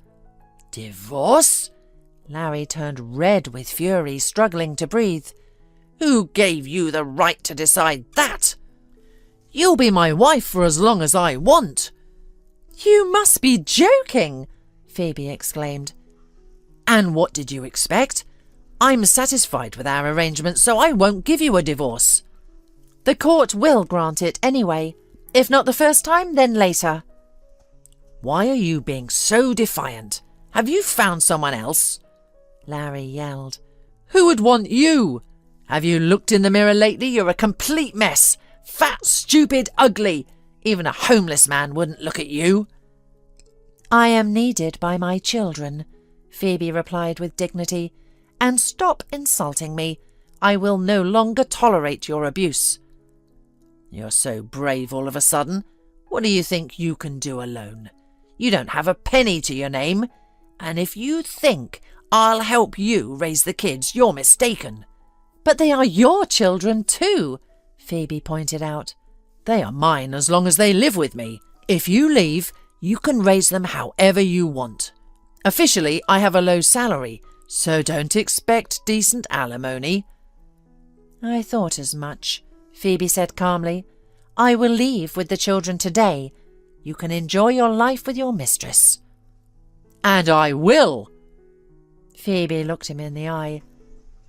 "Divorce?" Larry turned red with fury, struggling to breathe. "Who gave you the right to decide that? You'll be my wife for as long as I want." "You must be joking!" Phoebe exclaimed. "And what did you expect? I'm satisfied with our arrangement, so I won't give you a divorce." "The court will grant it anyway. If not the first time, then later." "Why are you being so defiant? Have you found someone else?" Larry yelled. "Who would want you? Have you looked in the mirror lately? You're a complete mess. Fat, stupid, ugly. Even a homeless man wouldn't look at you." "I am needed by my children," Phoebe replied with dignity. "And stop insulting me. I will no longer tolerate your abuse." "You're so brave all of a sudden. What do you think you can do alone? You don't have a penny to your name. And if you think I'll help you raise the kids, you're mistaken." "But they are your children too," Phoebe pointed out. "They are mine as long as they live with me. If you leave, you can raise them however you want. Officially, I have a low salary, so don't expect decent alimony." "I thought as much," Phoebe said calmly. "I will leave with the children today. You can enjoy your life with your mistress." And I will. Phoebe looked him in the eye.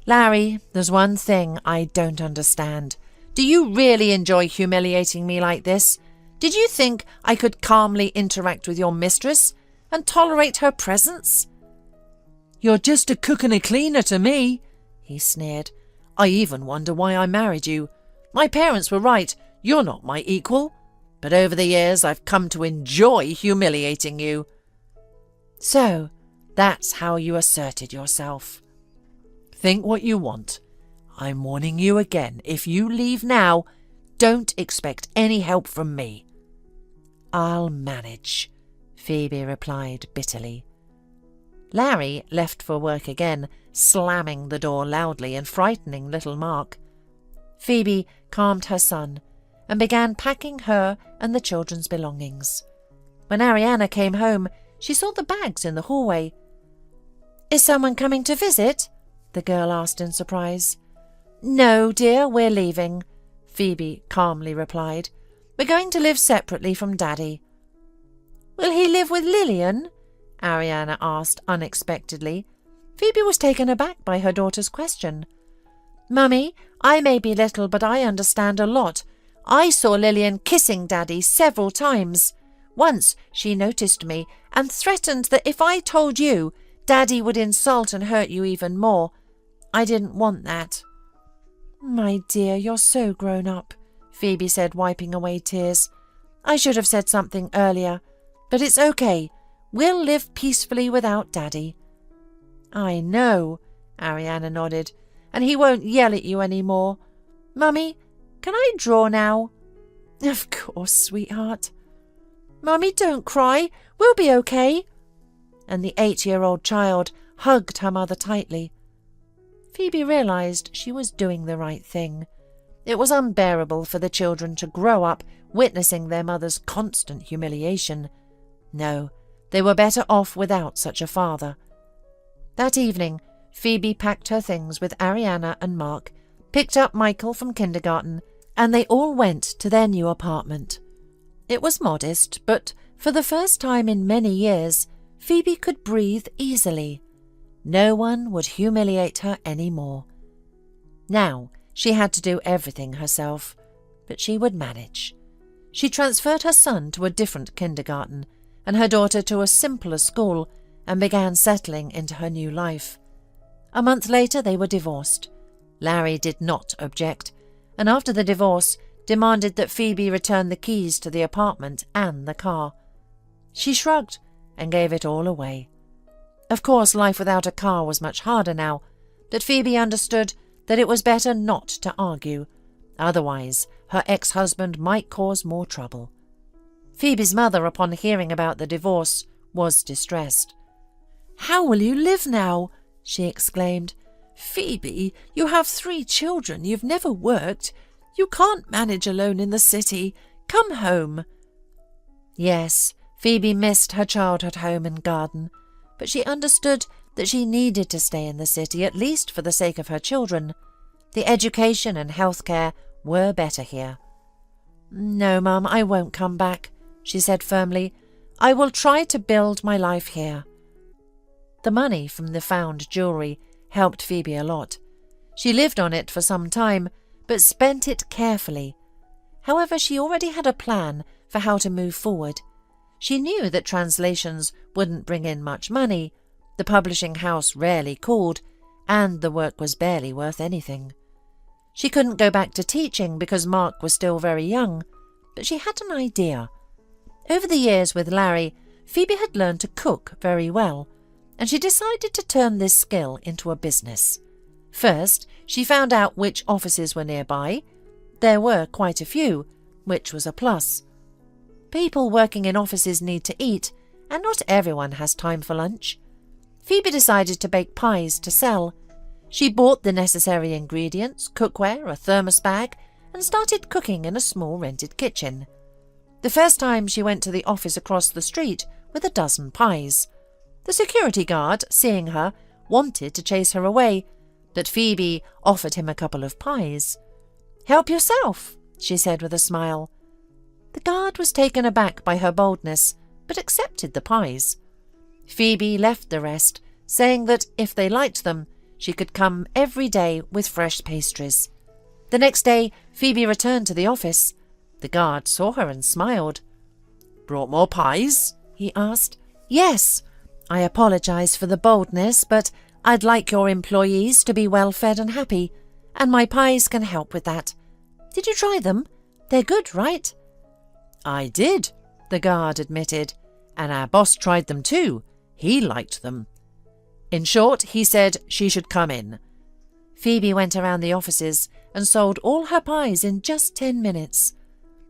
Larry, there's one thing I don't understand. Do you really enjoy humiliating me like this? Did you think I could calmly interact with your mistress and tolerate her presence? You're just a cook and a cleaner to me, he sneered. I even wonder why I married you. My parents were right, you're not my equal. But over the years I've come to enjoy humiliating you. So, that's how you asserted yourself. Think what you want. I'm warning you again, if you leave now, don't expect any help from me. I'll manage, Phoebe replied bitterly. Larry left for work again, slamming the door loudly and frightening little Mark. Phoebe calmed her son and began packing her and the children's belongings. When Ariana came home, she saw the bags in the hallway. Is someone coming to visit? The girl asked in surprise. No, dear, we're leaving, Phoebe calmly replied. We're going to live separately from Daddy. Will he live with Lillian? Ariana asked unexpectedly. Phoebe was taken aback by her daughter's question. Mummy, I may be little, but I understand a lot. I saw Lillian kissing Daddy several times. Once she noticed me and threatened that if I told you, Daddy would insult and hurt you even more. I didn't want that. My dear, you're so grown up, Phoebe said, wiping away tears. I should have said something earlier, but it's okay. We'll live peacefully without Daddy. I know, Ariana nodded, and he won't yell at you any more. Mummy, can I draw now? Of course, sweetheart. Mummy, don't cry. We'll be okay. And the 8-year-old child hugged her mother tightly. Phoebe realized she was doing the right thing. It was unbearable for the children to grow up witnessing their mother's constant humiliation. No, they were better off without such a father. That evening, Phoebe packed her things with Ariana and Mark, picked up Michael from kindergarten, and they all went to their new apartment. It was modest, but for the first time in many years, Phoebe could breathe easily. No one would humiliate her any more. Now she had to do everything herself, but she would manage. She transferred her son to a different kindergarten and her daughter to a simpler school and began settling into her new life. A month later they were divorced. Larry did not object, and after the divorce demanded that Phoebe return the keys to the apartment and the car. She shrugged and gave it all away. Of course, life without a car was much harder now, but Phoebe understood that it was better not to argue. Otherwise, her ex-husband might cause more trouble. Phoebe's mother, upon hearing about the divorce, was distressed. "How will you live now?" she exclaimed. "Phoebe, you have 3 children. You've never worked. You can't manage alone in the city. Come home." Yes, Phoebe missed her childhood home and garden, but she understood that she needed to stay in the city, at least for the sake of her children. The education and health care were better here. "No, Mum, I won't come back," she said firmly. "I will try to build my life here." The money from the found jewellery helped Phoebe a lot. She lived on it for some time, but spent it carefully. However, she already had a plan for how to move forward. She knew that translations wouldn't bring in much money, the publishing house rarely called, and the work was barely worth anything. She couldn't go back to teaching because Mark was still very young, but she had an idea. Over the years with Larry, Phoebe had learned to cook very well, and she decided to turn this skill into a business. First, she found out which offices were nearby. There were quite a few, which was a plus. People working in offices need to eat, and not everyone has time for lunch. Phoebe decided to bake pies to sell. She bought the necessary ingredients, cookware, a thermos bag, and started cooking in a small rented kitchen. The first time she went to the office across the street with a dozen pies. The security guard, seeing her, wanted to chase her away, but Phoebe offered him a couple of pies. "Help yourself," she said with a smile. The guard was taken aback by her boldness, but accepted the pies. Phoebe left the rest, saying that if they liked them, she could come every day with fresh pastries. The next day, Phoebe returned to the office. The guard saw her and smiled. "Brought more pies?" he asked. "Yes. I apologize for the boldness, but I'd like your employees to be well fed and happy, and my pies can help with that. Did you try them? They're good, right?" "I did," the guard admitted, "and our boss tried them too. He liked them." In short, he said she should come in. Phoebe went around the offices and sold all her pies in just 10 minutes.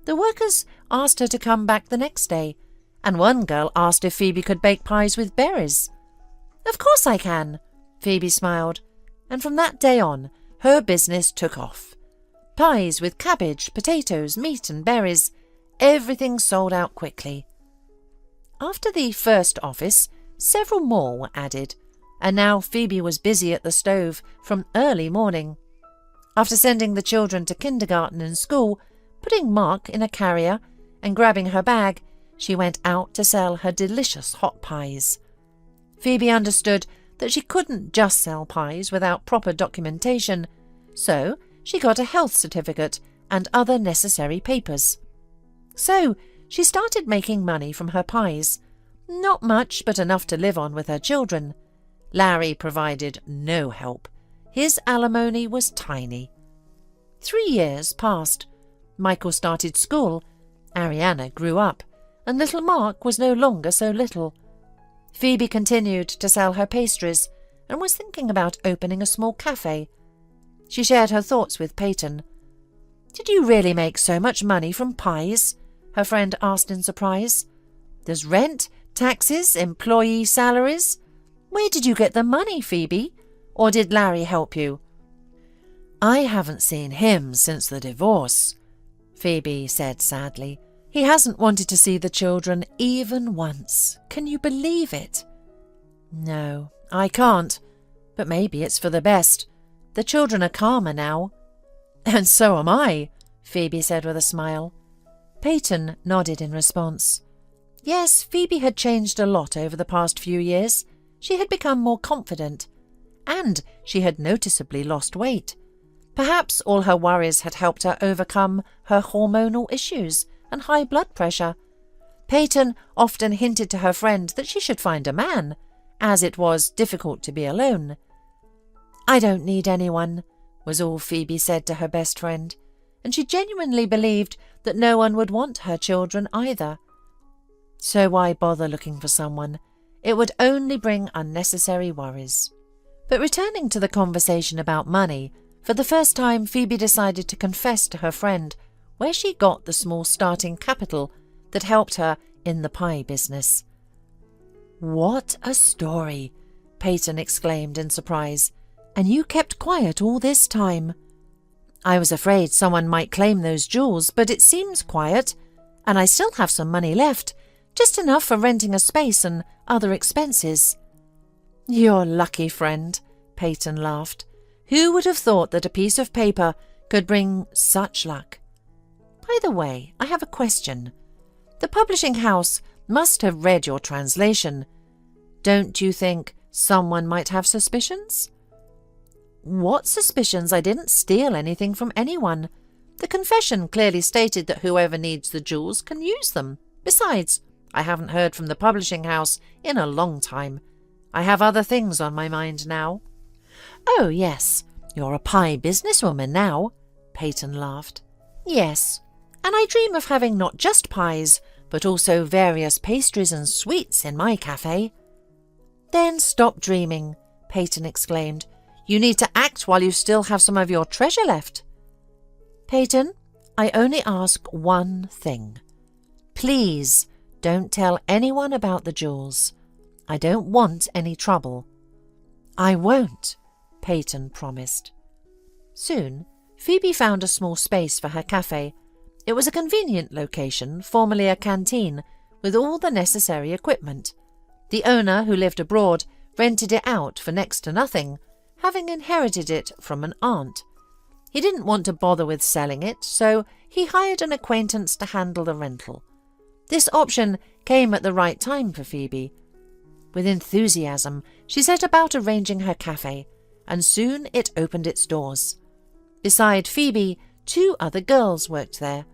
The workers asked her to come back the next day, and one girl asked if Phoebe could bake pies with berries. "Of course I can," Phoebe smiled, and from that day on, her business took off. Pies with cabbage, potatoes, meat and berries, everything sold out quickly. After the first office, several more were added, and now Phoebe was busy at the stove from early morning. After sending the children to kindergarten and school, putting Mark in a carrier and grabbing her bag, she went out to sell her delicious hot pies. Phoebe understood that she couldn't just sell pies without proper documentation, so she got a health certificate and other necessary papers. So she started making money from her pies. Not much, but enough to live on with her children. Larry provided no help. His alimony was tiny. 3 years passed. Michael started school, Ariana grew up, and little Mark was no longer so little. Phoebe continued to sell her pastries and was thinking about opening a small cafe. She shared her thoughts with Peyton. "Did you really make so much money from pies?" her friend asked in surprise. "There's rent, taxes, employee salaries. Where did you get the money, Phoebe? Or did Larry help you?" "I haven't seen him since the divorce," Phoebe said sadly. "He hasn't wanted to see the children even once. Can you believe it?" "No, I can't. But maybe it's for the best. The children are calmer now." "And so am I," Phoebe said with a smile. Peyton nodded in response. Yes, Phoebe had changed a lot over the past few years. She had become more confident, and she had noticeably lost weight. Perhaps all her worries had helped her overcome her hormonal issues and high blood pressure. Peyton often hinted to her friend that she should find a man, as it was difficult to be alone. "I don't need anyone," was all Phoebe said to her best friend, and she genuinely believed that no one would want her children either. So why bother looking for someone? It would only bring unnecessary worries. But returning to the conversation about money, for the first time Phoebe decided to confess to her friend where she got the small starting capital that helped her in the pie business. "What a story!" Peyton exclaimed in surprise. "And you kept quiet all this time?" "I was afraid someone might claim those jewels, but it seems quiet, and I still have some money left, just enough for renting a space and other expenses." "You're lucky, friend," Peyton laughed. "Who would have thought that a piece of paper could bring such luck? By the way, I have a question. The publishing house must have read your translation. Don't you think someone might have suspicions?" "What suspicions? I didn't steal anything from anyone. The confession clearly stated that whoever needs the jewels can use them. Besides, I haven't heard from the publishing house in a long time. I have other things on my mind now." "Oh, yes, you're a pie businesswoman now," Peyton laughed. "Yes, and I dream of having not just pies, but also various pastries and sweets in my cafe." "Then stop dreaming," Peyton exclaimed. "You need to act while you still have some of your treasure left." "Peyton, I only ask one thing. Please don't tell anyone about the jewels. I don't want any trouble." "I won't," Peyton promised. Soon, Phoebe found a small space for her cafe. It was a convenient location, formerly a canteen, with all the necessary equipment. The owner, who lived abroad, rented it out for next to nothing, having inherited it from an aunt. He didn't want to bother with selling it, so he hired an acquaintance to handle the rental. This option came at the right time for Phoebe. With enthusiasm, she set about arranging her cafe, and soon it opened its doors. Beside Phoebe, 2 other girls worked there.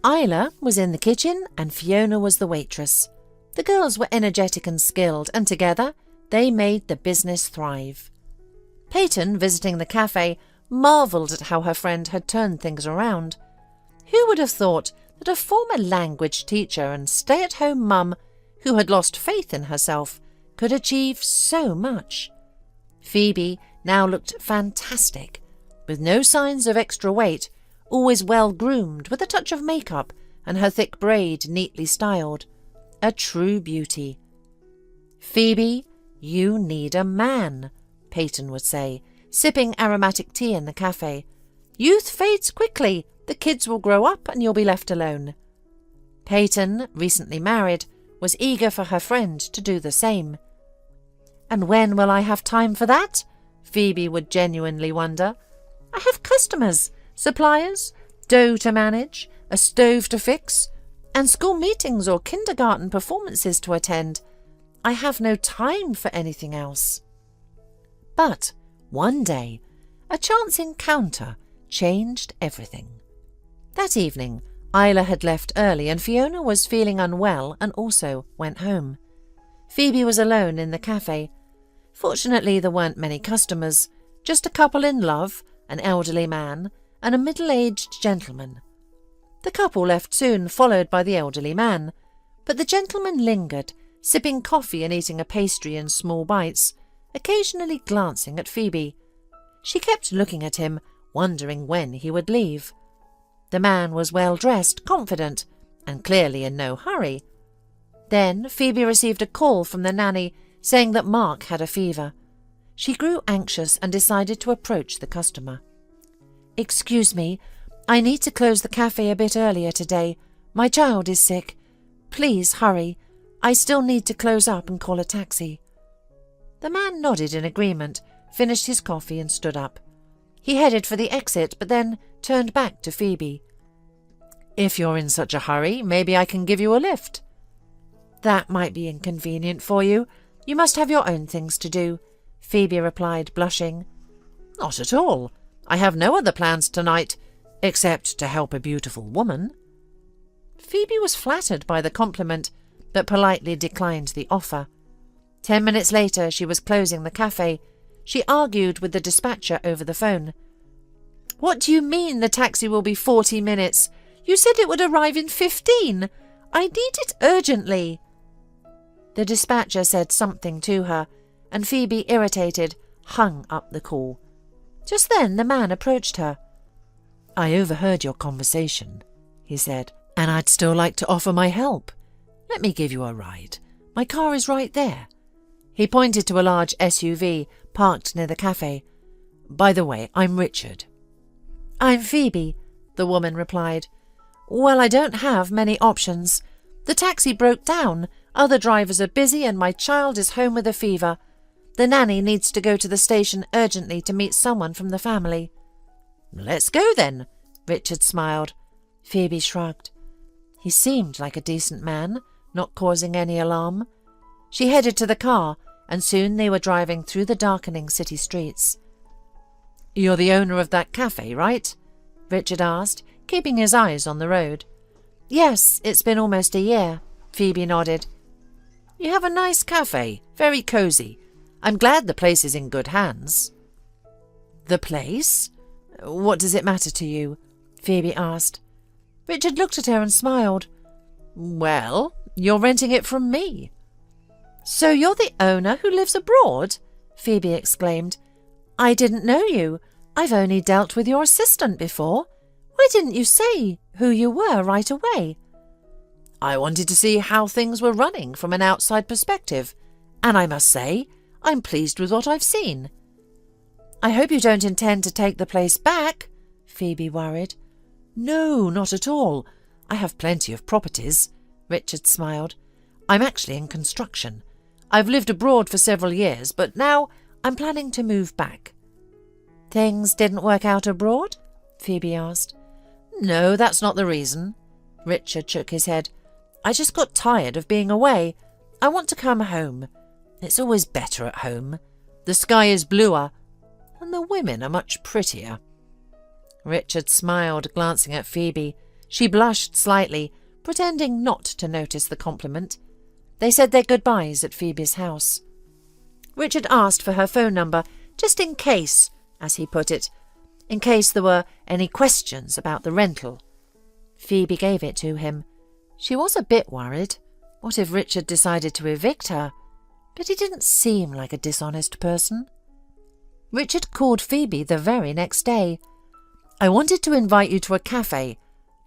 Isla was in the kitchen and Fiona was the waitress. The girls were energetic and skilled, and together they made the business thrive. Peyton, visiting the cafe, marvelled at how her friend had turned things around. Who would have thought that a former language teacher and stay-at-home mum who had lost faith in herself could achieve so much? Phoebe now looked fantastic, with no signs of extra weight, always well-groomed with a touch of makeup and her thick braid neatly styled. A true beauty. "Phoebe, you need a man," Peyton would say, sipping aromatic tea in the cafe. "Youth fades quickly. The kids will grow up and you'll be left alone." Peyton, recently married, was eager for her friend to do the same. "And when will I have time for that?" Phoebe would genuinely wonder. "I have customers, suppliers, dough to manage, a stove to fix, and school meetings or kindergarten performances to attend. I have no time for anything else." But one day, a chance encounter changed everything. That evening, Isla had left early and Fiona was feeling unwell and also went home. Phoebe was alone in the cafe. Fortunately, there weren't many customers, just a couple in love, an elderly man and a middle-aged gentleman. The couple left soon, followed by the elderly man, but the gentleman lingered, sipping coffee and eating a pastry in small bites, occasionally glancing at Phoebe. She kept looking at him, wondering when he would leave. The man was well-dressed, confident, and clearly in no hurry. Then Phoebe received a call from the nanny saying that Mark had a fever. She grew anxious and decided to approach the customer. "Excuse me, I need to close the cafe a bit earlier today. My child is sick. Please hurry. I still need to close up and call a taxi." The man nodded in agreement, finished his coffee and stood up. He headed for the exit, but then turned back to Phoebe. "If you're in such a hurry, maybe I can give you a lift." "That might be inconvenient for you. You must have your own things to do," Phoebe replied, blushing. "Not at all. I have no other plans tonight, except to help a beautiful woman." Phoebe was flattered by the compliment, but politely declined the offer. 10 minutes later, she was closing the cafe. She argued with the dispatcher over the phone. "What do you mean the taxi will be 40 minutes? You said it would arrive in 15. I need it urgently." The dispatcher said something to her, and Phoebe, irritated, hung up the call. Just then the man approached her. "I overheard your conversation," he said, "and I'd still like to offer my help. Let me give you a ride. My car is right there." He pointed to a large SUV parked near the cafe. "By the way, I'm Richard." "I'm Phoebe," the woman replied. "Well, I don't have many options. The taxi broke down, other drivers are busy, and my child is home with a fever. The nanny needs to go to the station urgently to meet someone from the family." "Let's go then," Richard smiled. Phoebe shrugged. He seemed like a decent man, not causing any alarm. She headed to the car, and soon they were driving through the darkening city streets. "You're the owner of that cafe, right?" Richard asked, keeping his eyes on the road. "Yes, it's been almost a year," Phoebe nodded. "You have a nice cafe, very cosy. I'm glad the place is in good hands." "The place? What does it matter to you?" Phoebe asked. Richard looked at her and smiled. "Well, you're renting it from me." "So you're the owner who lives abroad?" Phoebe exclaimed. "I didn't know you. I've only dealt with your assistant before. Why didn't you say who you were right away?" "I wanted to see how things were running from an outside perspective, and I must say, I'm pleased with what I've seen." "I hope you don't intend to take the place back," Phoebe worried. "No, not at all. I have plenty of properties," Richard smiled. "I'm actually in construction. I've lived abroad for several years, but now I'm planning to move back." "Things didn't work out abroad?" Phoebe asked. "No, that's not the reason." Richard shook his head. "I just got tired of being away. I want to come home. It's always better at home. The sky is bluer, and the women are much prettier." Richard smiled, glancing at Phoebe. She blushed slightly, pretending not to notice the compliment. They said their goodbyes at Phoebe's house. Richard asked for her phone number, just in case, as he put it, in case there were any questions about the rental. Phoebe gave it to him. She was a bit worried. What if Richard decided to evict her? But he didn't seem like a dishonest person. Richard called Phoebe the very next day. "I wanted to invite you to a cafe,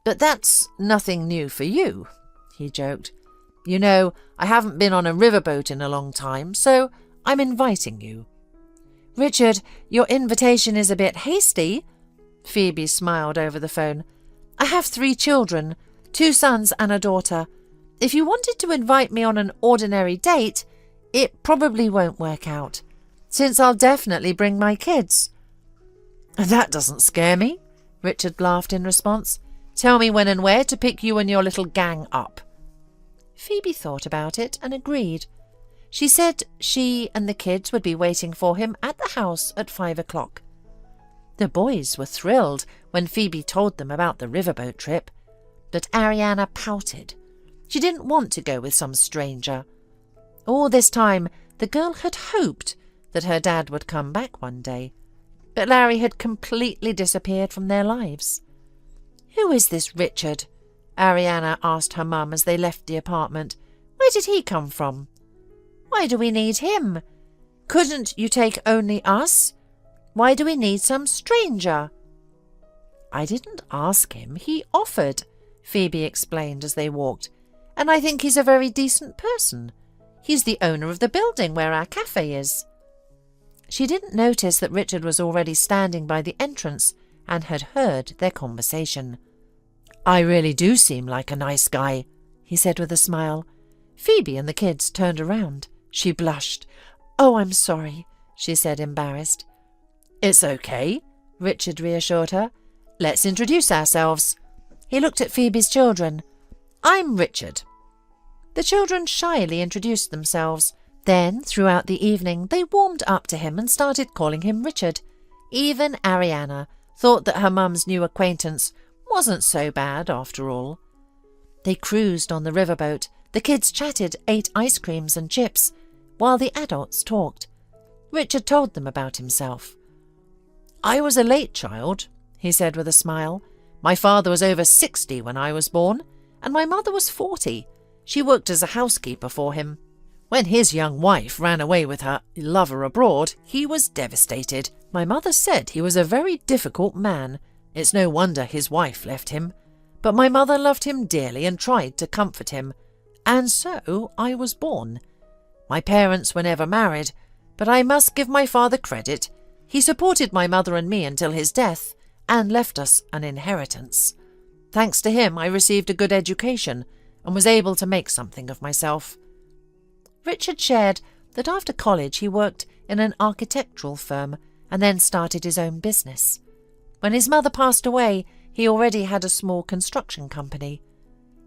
but that's nothing new for you," he joked. "You know, I haven't been on a riverboat in a long time, so I'm inviting you." "Richard, your invitation is a bit hasty." Phoebe smiled over the phone. "I have 3 children, 2 sons and a daughter. If you wanted to invite me on an ordinary date, it probably won't work out, since I'll definitely bring my kids." "That doesn't scare me," Richard laughed in response. "Tell me when and where to pick you and your little gang up." Phoebe thought about it and agreed. She said she and the kids would be waiting for him at the house at 5 o'clock. The boys were thrilled when Phoebe told them about the riverboat trip, but Ariana pouted. She didn't want to go with some stranger. All this time, the girl had hoped that her dad would come back one day, but Larry had completely disappeared from their lives. "Who is this Richard?" Ariana asked her mum as they left the apartment. "Where did he come from? Why do we need him? Couldn't you take only us? Why do we need some stranger?" "I didn't ask him, he offered," Phoebe explained as they walked. "And I think he's a very decent person. He's the owner of the building where our cafe is." She didn't notice that Richard was already standing by the entrance and had heard their conversation. "I really do seem like a nice guy," he said with a smile. Phoebe and the kids turned around. She blushed. "Oh, I'm sorry," she said, embarrassed. "It's okay," Richard reassured her. "Let's introduce ourselves." He looked at Phoebe's children. "I'm Richard." The children shyly introduced themselves. Then, throughout the evening, they warmed up to him and started calling him Richard. Even Ariana thought that her mum's new acquaintance wasn't so bad after all. They cruised on the riverboat. The kids chatted, ate ice creams and chips, while the adults talked. Richard told them about himself. "I was a late child," he said with a smile. "My father was over 60 when I was born, and my mother was 40. She worked as a housekeeper for him. When his young wife ran away with her lover abroad, he was devastated. My mother said he was a very difficult man. It's no wonder his wife left him. But my mother loved him dearly and tried to comfort him. And so I was born. My parents were never married, but I must give my father credit. He supported my mother and me until his death and left us an inheritance. Thanks to him, I received a good education and was able to make something of myself." Richard shared that after college he worked in an architectural firm and then started his own business. When his mother passed away, he already had a small construction company.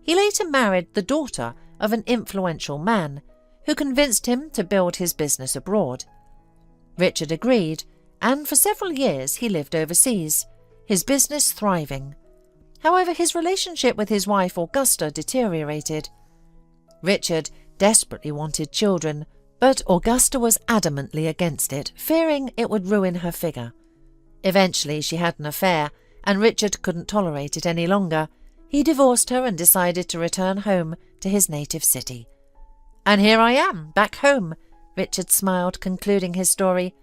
He later married the daughter of an influential man who convinced him to build his business abroad. Richard agreed, and for several years he lived overseas, his business thriving. However, his relationship with his wife Augusta deteriorated. Richard desperately wanted children, but Augusta was adamantly against it, fearing it would ruin her figure. Eventually she had an affair, and Richard couldn't tolerate it any longer. He divorced her and decided to return home to his native city. "And here I am, back home," Richard smiled, concluding his story.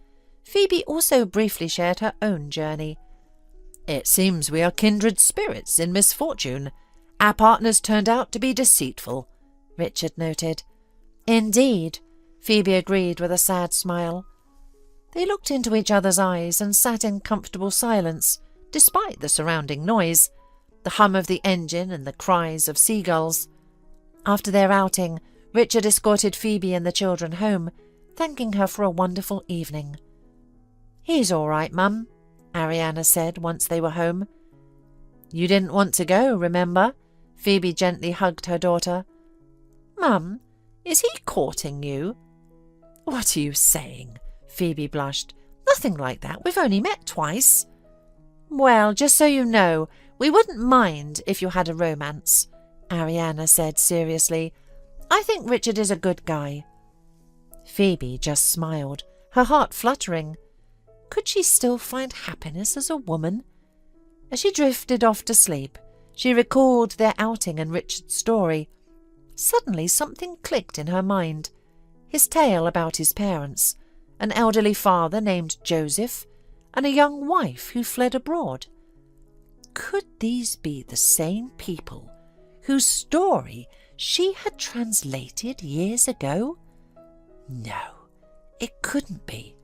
Phoebe also briefly shared her own journey. "It seems we are kindred spirits in misfortune. Our partners turned out to be deceitful," Richard noted. "Indeed," Phoebe agreed with a sad smile. They looked into each other's eyes and sat in comfortable silence, despite the surrounding noise, the hum of the engine and the cries of seagulls. After their outing, Richard escorted Phoebe and the children home, thanking her for a wonderful evening. "He's all right, Mum," Ariana said once they were home. "You didn't want to go, remember?" Phoebe gently hugged her daughter. "Mum, is he courting you?" What are you saying? Phoebe blushed. Nothing like that. We've only met twice. Well, just so you know, we wouldn't mind if you had a romance, Ariana said seriously. I think Richard is a good guy. Phoebe just smiled, her heart fluttering. Could she still find happiness as a woman? As she drifted off to sleep, she recalled their outing and Richard's story. Suddenly something clicked in her mind. His tale about his parents, an elderly father named Joseph, and a young wife who fled abroad. Could these be the same people whose story she had translated years ago? No, it couldn't be.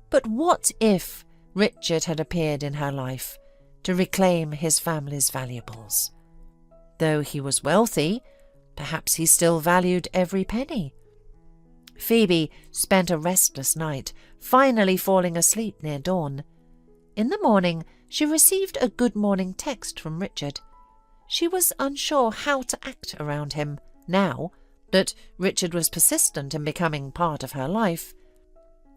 But what if Richard had appeared in her life to reclaim his family's valuables? Though he was wealthy, perhaps he still valued every penny. Phoebe spent a restless night, finally falling asleep near dawn. In the morning, she received a good morning text from Richard. She was unsure how to act around him now that Richard was persistent in becoming part of her life.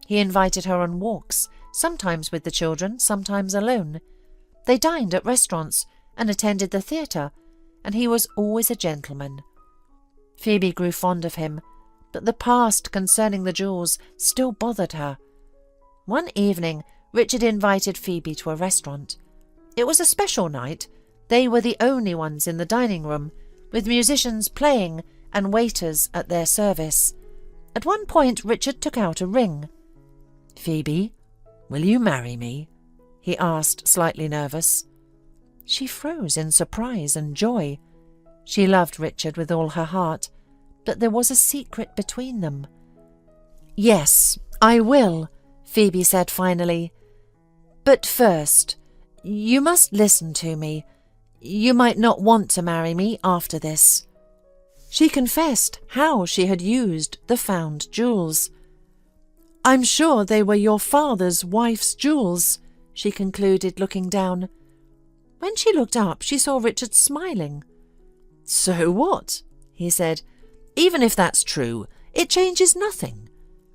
He invited her on walks, sometimes with the children, sometimes alone. They dined at restaurants and attended the theatre, and he was always a gentleman. Phoebe grew fond of him, but the past concerning the jewels still bothered her. One evening, Richard invited Phoebe to a restaurant. It was a special night. They were the only ones in the dining room, with musicians playing and waiters at their service. At one point, Richard took out a ring. "Phoebe, will you marry me?" he asked, slightly nervous. She froze in surprise and joy. She loved Richard with all her heart, but there was a secret between them. "Yes, I will," Phoebe said finally. "But first, you must listen to me. You might not want to marry me after this." She confessed how she had used the found jewels. "I'm sure they were your father's wife's jewels," she concluded, looking down. When she looked up, she saw Richard smiling. "So what?" he said. "Even if that's true, it changes nothing.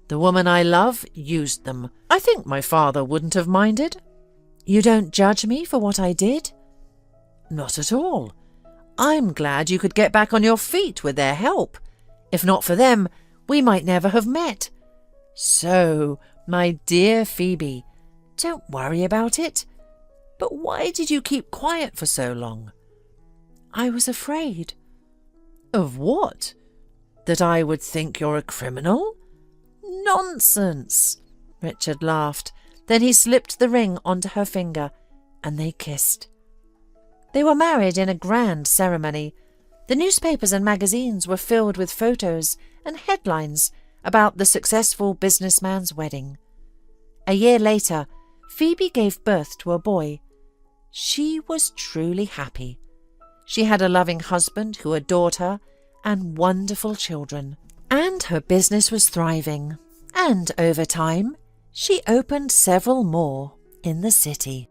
The woman I love used them. I think my father wouldn't have minded." "You don't judge me for what I did?" "Not at all. I'm glad you could get back on your feet with their help. If not for them, we might never have met. So, my dear Phoebe, don't worry about it. But why did you keep quiet for so long?" "I was afraid." "Of what? That I would think you're a criminal?" "Nonsense!" Richard laughed. Then he slipped the ring onto her finger, and they kissed. They were married in a grand ceremony. The newspapers and magazines were filled with photos and headlines about the successful businessman's wedding. A year later, Phoebe gave birth to a boy. She was truly happy. She had a loving husband who adored her and wonderful children. And her business was thriving. And over time, she opened several more in the city.